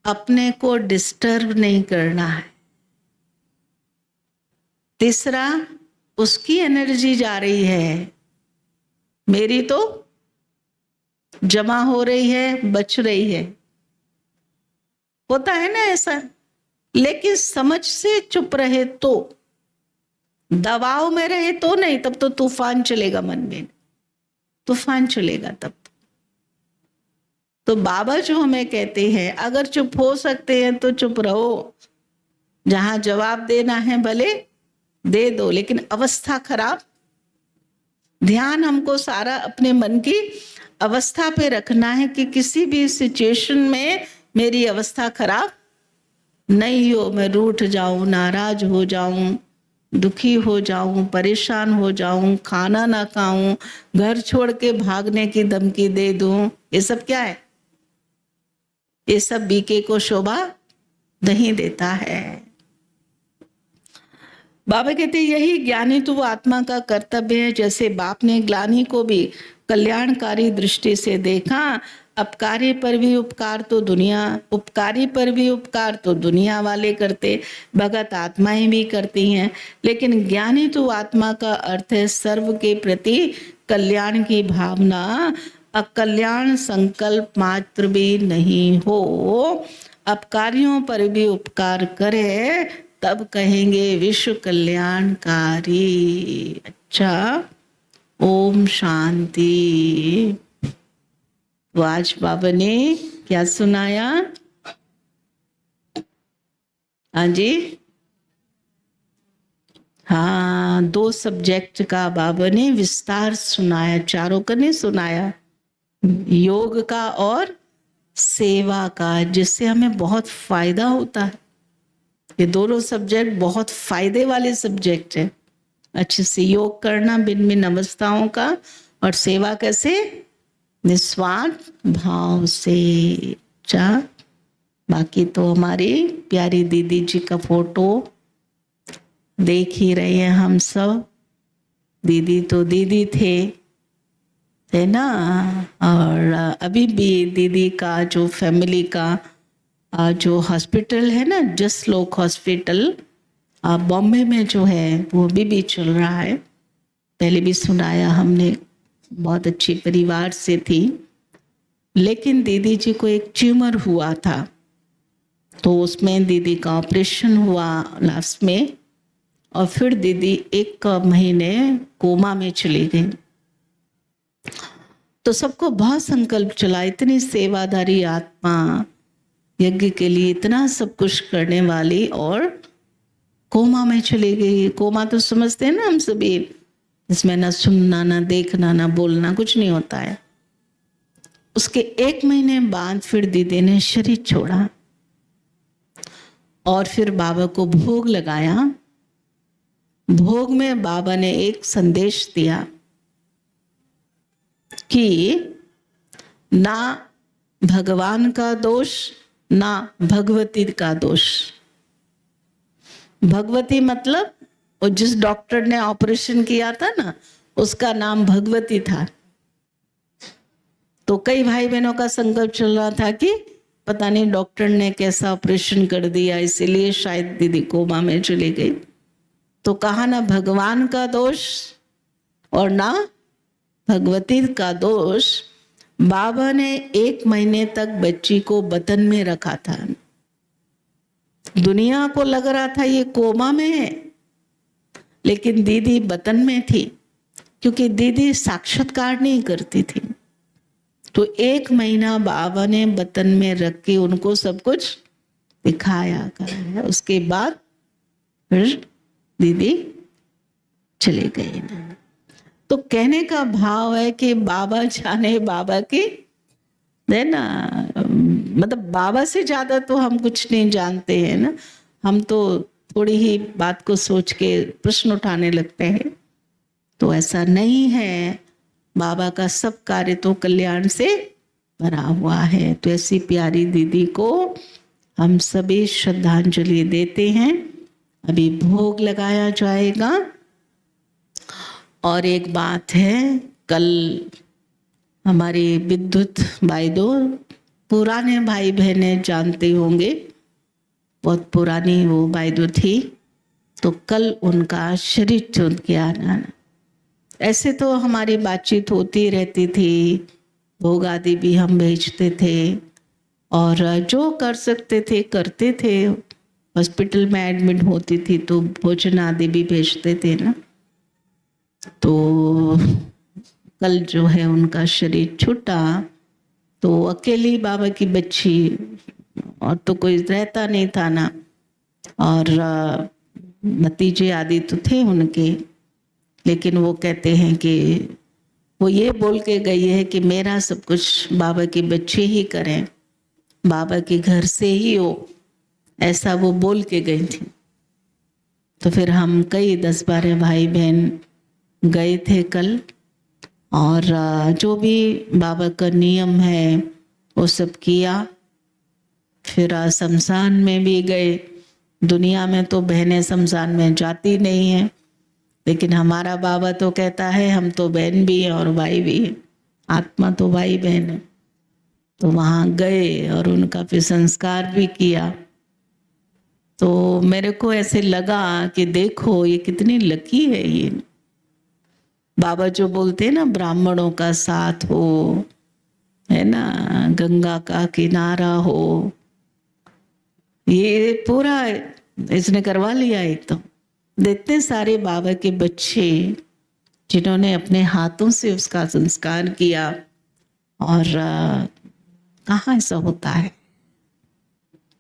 अपने को डिस्टर्ब नहीं करना है, तीसरा उसकी एनर्जी जा रही है, मेरी तो जमा हो रही है, बच रही है। होता है ना ऐसा। लेकिन समझ से चुप रहे तो, दबाव में रहे तो नहीं, तब तो तूफान चलेगा मन में, तूफान चलेगा तब। तो बाबा जो हमें कहते हैं अगर चुप हो सकते हैं तो चुप रहो, जहां जवाब देना है भले दे दो, लेकिन अवस्था खराब, ध्यान हमको सारा अपने मन की अवस्था पे रखना है कि किसी भी सिचुएशन में मेरी अवस्था खराब नहीं हो, मैं रूठ जाऊं, नाराज हो जाऊं, दुखी हो जाऊं, परेशान हो जाऊं, खाना ना खाऊं, घर छोड़ के भागने की धमकी दे दूं, ये सब क्या है? ये सब बीके को शोभा नहीं देता है। बाबा कहते यही ज्ञानी तो वो आत्मा का कर्तव्य है। जैसे बाप ने ग्लानि को भी कल्याणकारी दृष्टि से देखा, अपकारी पर भी उपकार तो दुनिया, उपकारी पर भी उपकार तो दुनिया वाले करते, भगत आत्माएं भी करती हैं, लेकिन ज्ञानी तो आत्मा का अर्थ है सर्व के प्रति कल्याण की भावना अकल्याण संकल्प मात्र भी नहीं हो, अब कार्यों पर भी उपकार करे, तब कहेंगे विश्व कल्याणकारी। अच्छा, ओम शांति। तो आज बाबा ने क्या सुनाया? हाँ जी, हाँ, 2 सब्जेक्ट का बाबा ने विस्तार सुनाया, चारों का नहीं सुनाया, योग का और सेवा का, जिससे हमें बहुत फायदा होता है। ये दोनों सब्जेक्ट बहुत फायदे वाले सब्जेक्ट है। अच्छे से योग करना भिन्न भिन्न अवस्थाओं का, और सेवा कैसे? निस्वार्थ भाव से। अच्छा, बाकी तो हमारी प्यारी दीदी जी का फोटो देख ही रहे हैं हम सब। दीदी तो दीदी थे ना, और अभी भी दीदी का जो फैमिली का जो हॉस्पिटल है ना, जसलोक हॉस्पिटल बॉम्बे में जो है, वो अभी भी चल रहा है। पहले भी सुनाया हमने, बहुत अच्छी परिवार से थी, लेकिन दीदी जी को एक ट्यूमर हुआ था, तो उसमें दीदी का ऑपरेशन हुआ लास्ट में, और फिर दीदी 1 महीने कोमा में चली गई। तो सबको बहुत संकल्प चला, इतनी सेवादारी आत्मा, यज्ञ के लिए इतना सब कुछ करने वाली, और कोमा में चली गई। कोमा तो समझते हैं ना हम सभी, इसमें ना सुनना, ना देखना, ना बोलना, कुछ नहीं होता है। उसके 1 महीने बाद फिर दीदी ने शरीर छोड़ा, और फिर बाबा को भोग लगाया। भोग में बाबा ने एक संदेश दिया कि ना भगवान का दोष, ना भगवती का दोष। भगवती मतलब वो जिस डॉक्टर ने ऑपरेशन किया था ना, उसका नाम भगवती था। तो कई भाई बहनों का संकल्प चल रहा था कि पता नहीं डॉक्टर ने कैसा ऑपरेशन कर दिया, इसीलिए शायद दीदी कोमा में चली गई। तो कहा ना भगवान का दोष और ना भगवती का दोष। बाबा ने 1 महीने तक बच्ची को बतन में रखा था। दुनिया को लग रहा था ये कोमा में है, लेकिन दीदी बतन में थी, क्योंकि दीदी साक्षात्कार नहीं करती थी। तो 1 महीना बाबा ने बतन में रख के उनको सब कुछ दिखाया कराया। उसके बाद फिर दीदी चले गई। तो कहने का भाव है कि बाबा जाने बाबा की, है ना, मतलब बाबा से ज्यादा तो हम कुछ नहीं जानते हैं ना। हम तो थोड़ी ही बात को सोच के प्रश्न उठाने लगते हैं, तो ऐसा नहीं है। बाबा का सब कार्य तो कल्याण से भरा हुआ है। तो ऐसी प्यारी दीदी को हम सभी श्रद्धांजलि देते हैं। अभी भोग लगाया जाएगा। और एक बात है, कल हमारी विद्युत भाई, दो पुराने भाई बहने जानते होंगे, बहुत पुरानी वो भाई थी। तो कल उनका शरीर छूट गया ना। ऐसे तो हमारी बातचीत होती रहती थी, भोग आदि भी हम भेजते थे, और जो कर सकते थे करते थे। हॉस्पिटल में एडमिट होती थी तो भोजन आदि भी भेजते थे ना। तो कल जो है उनका शरीर छूटा, तो अकेली बाबा की बच्ची, और तो कोई रहता नहीं था ना, और भतीजे आदि तो थे उनके, लेकिन वो कहते हैं कि वो ये बोल के गई है कि मेरा सब कुछ बाबा के बच्चे ही करें, बाबा के घर से ही हो, ऐसा वो बोल के गई थी। तो फिर हम कई 10-12 भाई बहन गए थे कल, और जो भी बाबा का नियम है वो सब किया। फिर शमशान में भी गए। दुनिया में तो बहनें शमशान में जाती नहीं हैं, लेकिन हमारा बाबा तो कहता है हम तो बहन भी हैं और भाई भी हैं, आत्मा तो भाई बहन है। तो वहाँ गए और उनका फिर संस्कार भी किया। तो मेरे को ऐसे लगा कि देखो ये कितनी लकी है ये। बाबा जो बोलते हैं ना, ब्राह्मणों का साथ हो, है ना, गंगा का किनारा हो, ये पूरा इसने करवा लिया एकदम। इतने सारे बाबा के बच्चे जिन्होंने अपने हाथों से उसका संस्कार किया, और कहाँ ऐसा होता है।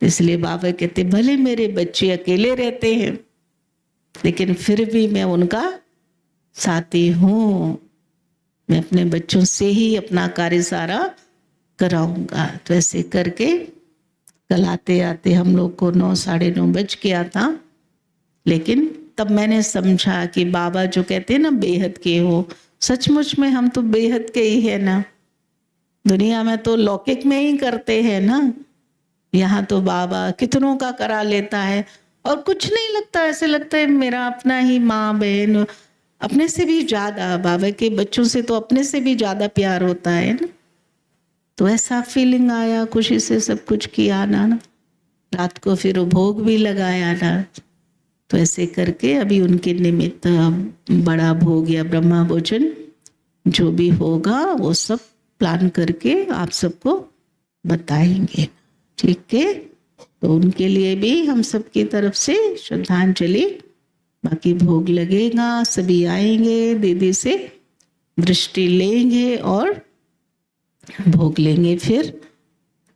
इसलिए बाबा कहते भले मेरे बच्चे अकेले रहते हैं लेकिन फिर भी मैं उनका साथी हूँ, मैं अपने बच्चों से ही अपना कार्य सारा कराऊंगा। तो ऐसे करके कल आते आते हम लोग को 9 साढ़े 9 बज गया था, लेकिन तब मैंने समझा कि बाबा जो कहते हैं ना बेहद के हो, सचमुच में हम तो बेहद के ही है ना। दुनिया में तो लौकिक में ही करते हैं ना, यहाँ तो बाबा कितनों का करा लेता है और कुछ नहीं लगता, ऐसे लगता है मेरा अपना ही माँ बहन, अपने से भी ज्यादा बाबा के बच्चों से तो अपने से भी ज्यादा प्यार होता है ना। तो ऐसा फीलिंग आया, खुशी से सब कुछ किया ना, रात को फिर भोग भी लगाया ना। तो ऐसे करके अभी उनके निमित्त बड़ा भोग या ब्रह्मा भोजन जो भी होगा वो सब प्लान करके आप सबको बताएंगे, ठीक है। तो उनके लिए भी हम सब की तरफ से श्रद्धांजलि। बाकी भोग लगेगा, सभी आएंगे, दीदी से दृष्टि लेंगे और भोग लेंगे फिर।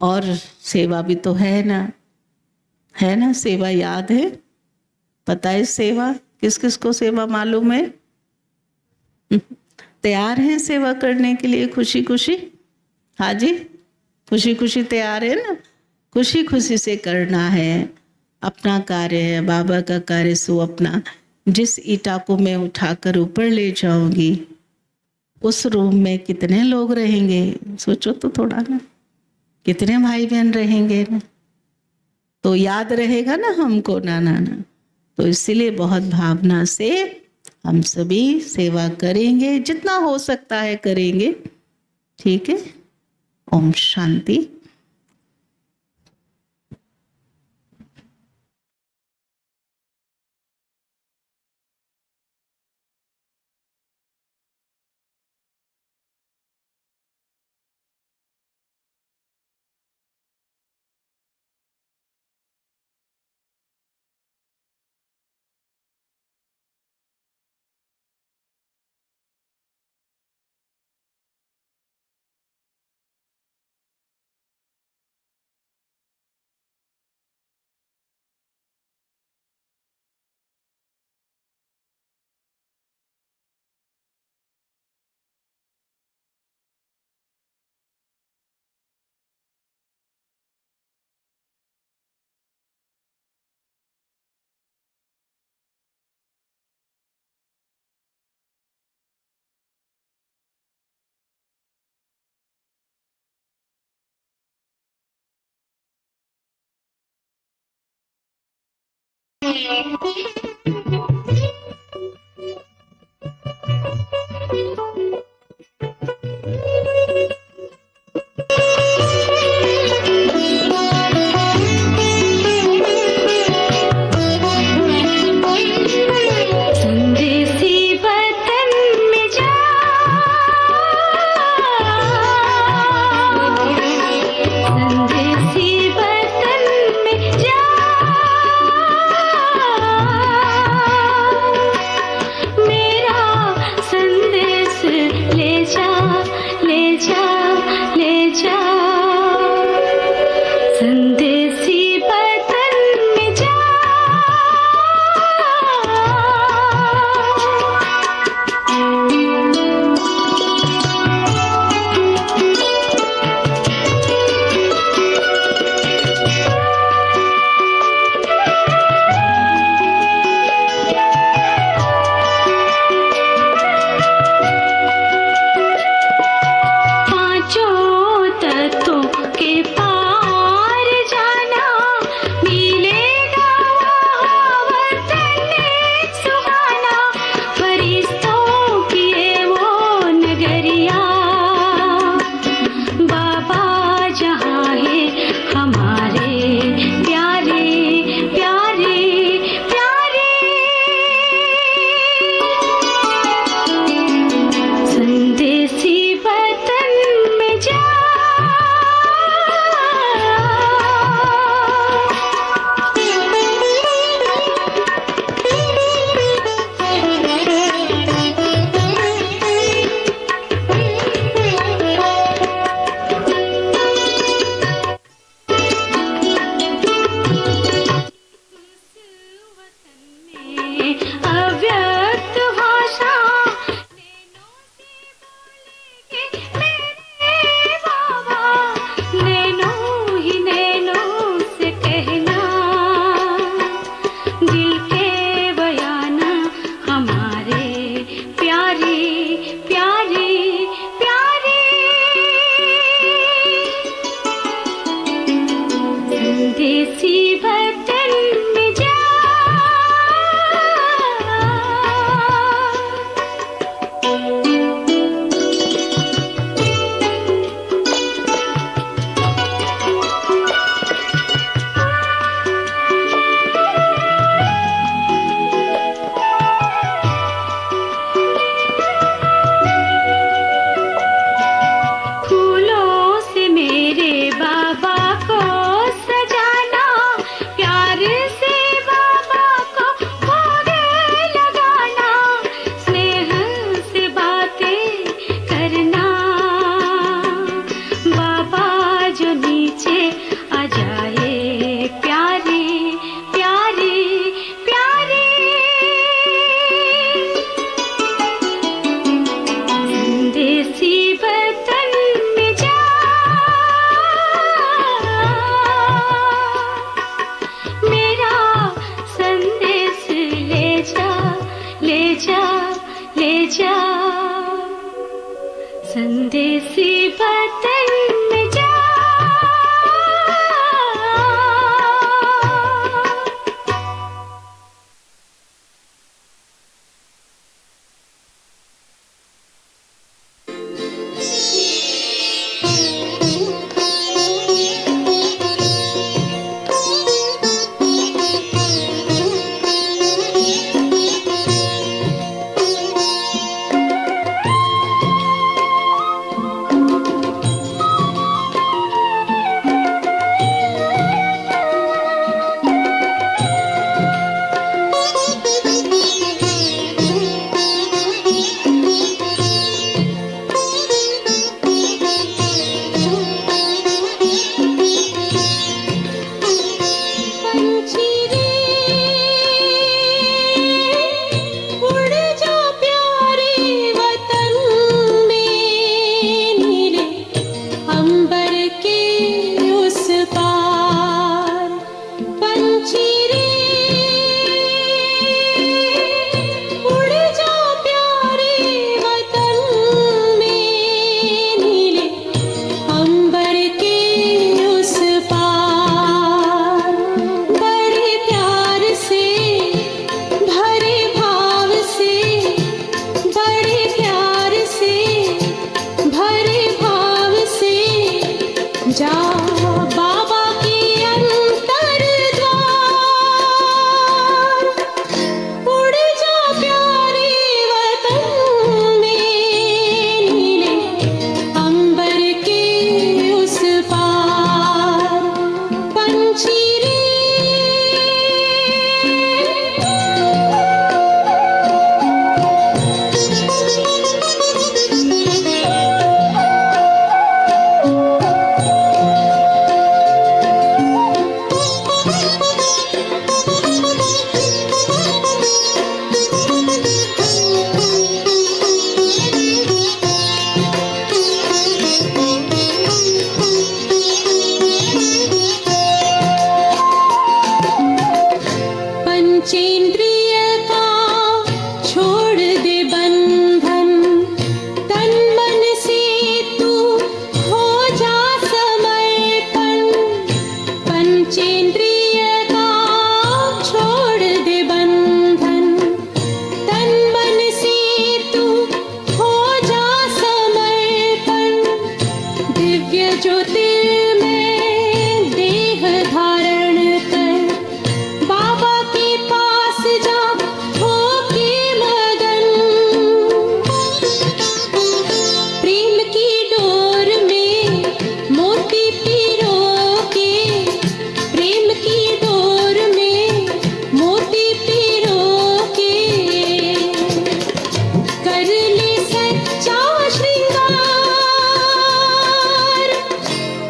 और सेवा भी तो है ना, सेवा याद है, पता है सेवा किस किस को सेवा मालूम है? तैयार हैं सेवा करने के लिए खुशी खुशी? हाँ जी, खुशी खुशी तैयार है ना। खुशी खुशी से करना है, अपना कार्य है, बाबा का कार्य सो अपना। जिस ईटा को मैं उठाकर ऊपर ले जाऊंगी उस रूम में कितने लोग रहेंगे, सोचो तो थोड़ा ना, कितने भाई बहन रहेंगे ना, तो याद रहेगा ना हमको ना। तो इसीलिए बहुत भावना से हम सभी सेवा करेंगे, जितना हो सकता है करेंगे, ठीक है। ओम शांति। परदेसी वतन में जा,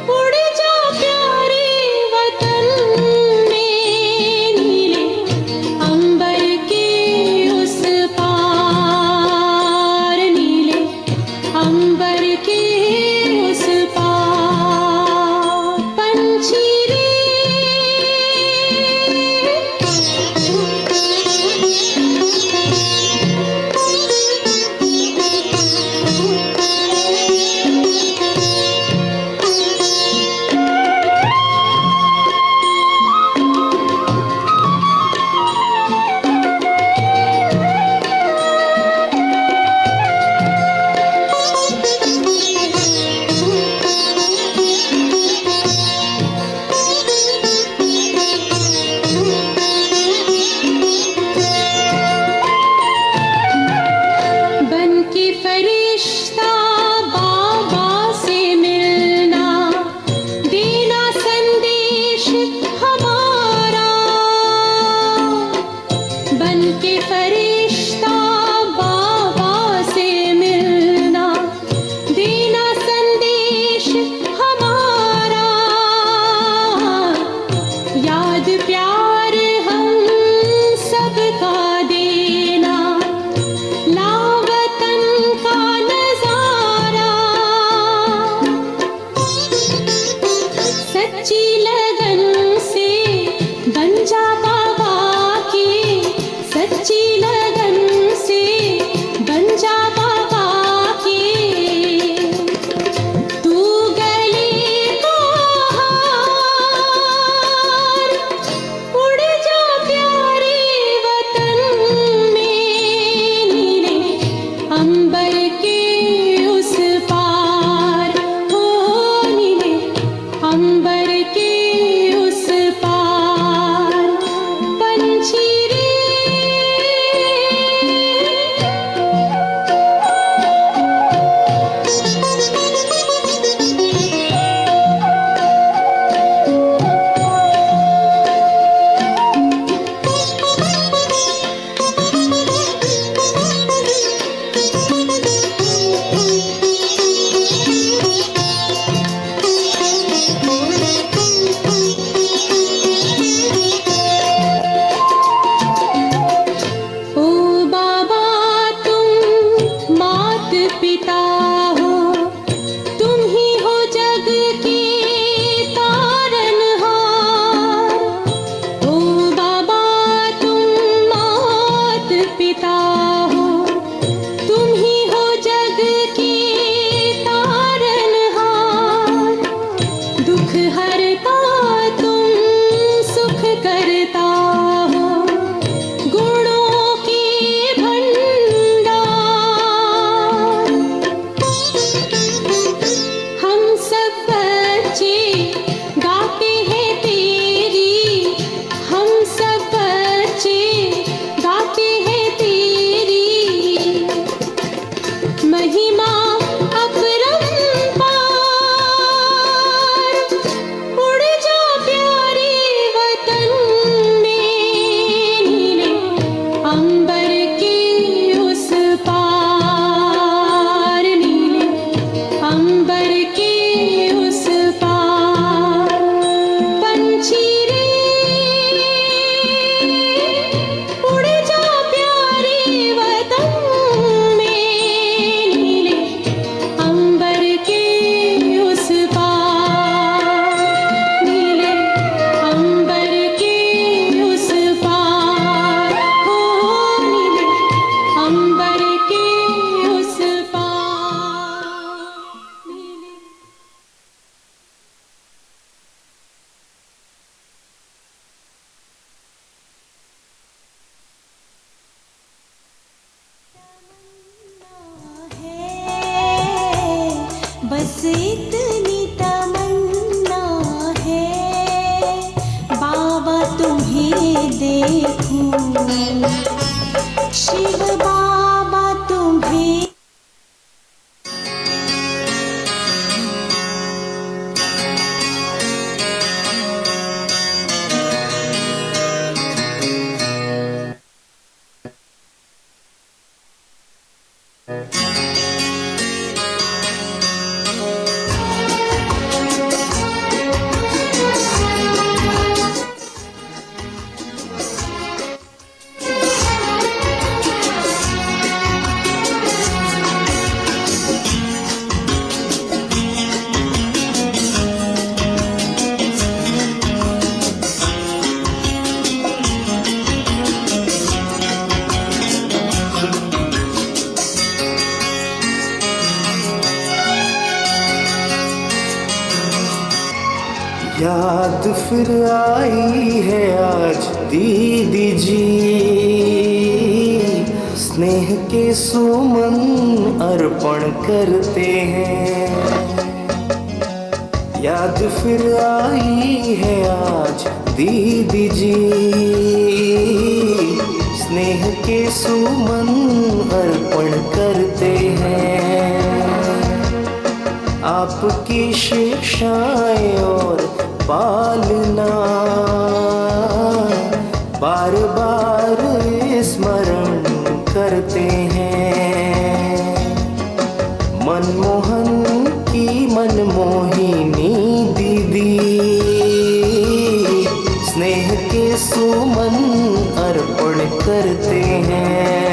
उड़ अंबर के उस पार पंछी रे उड़ जा प्यारे वतन में, नीले अंबर के उस पार, नीले अंबर के उस पार, हो नीले अंबर के उस पार, नीले। बस इतनी तमन्ना है, बाबा तुम्हें देखूं, शिव बाबा तुम्हें। याद फिर आई है आज दीदी जी, स्नेह के सुमन अर्पण करते हैं। याद फिर आई है आज दीदी जी, स्नेह के सुमन अर्पण करते हैं। आपकी शिक्षाएं और पालना बार बार स्मरण करते हैं। मनमोहन की मनमोहिनी दीदी, स्नेह के सुमन अर्पण करते हैं।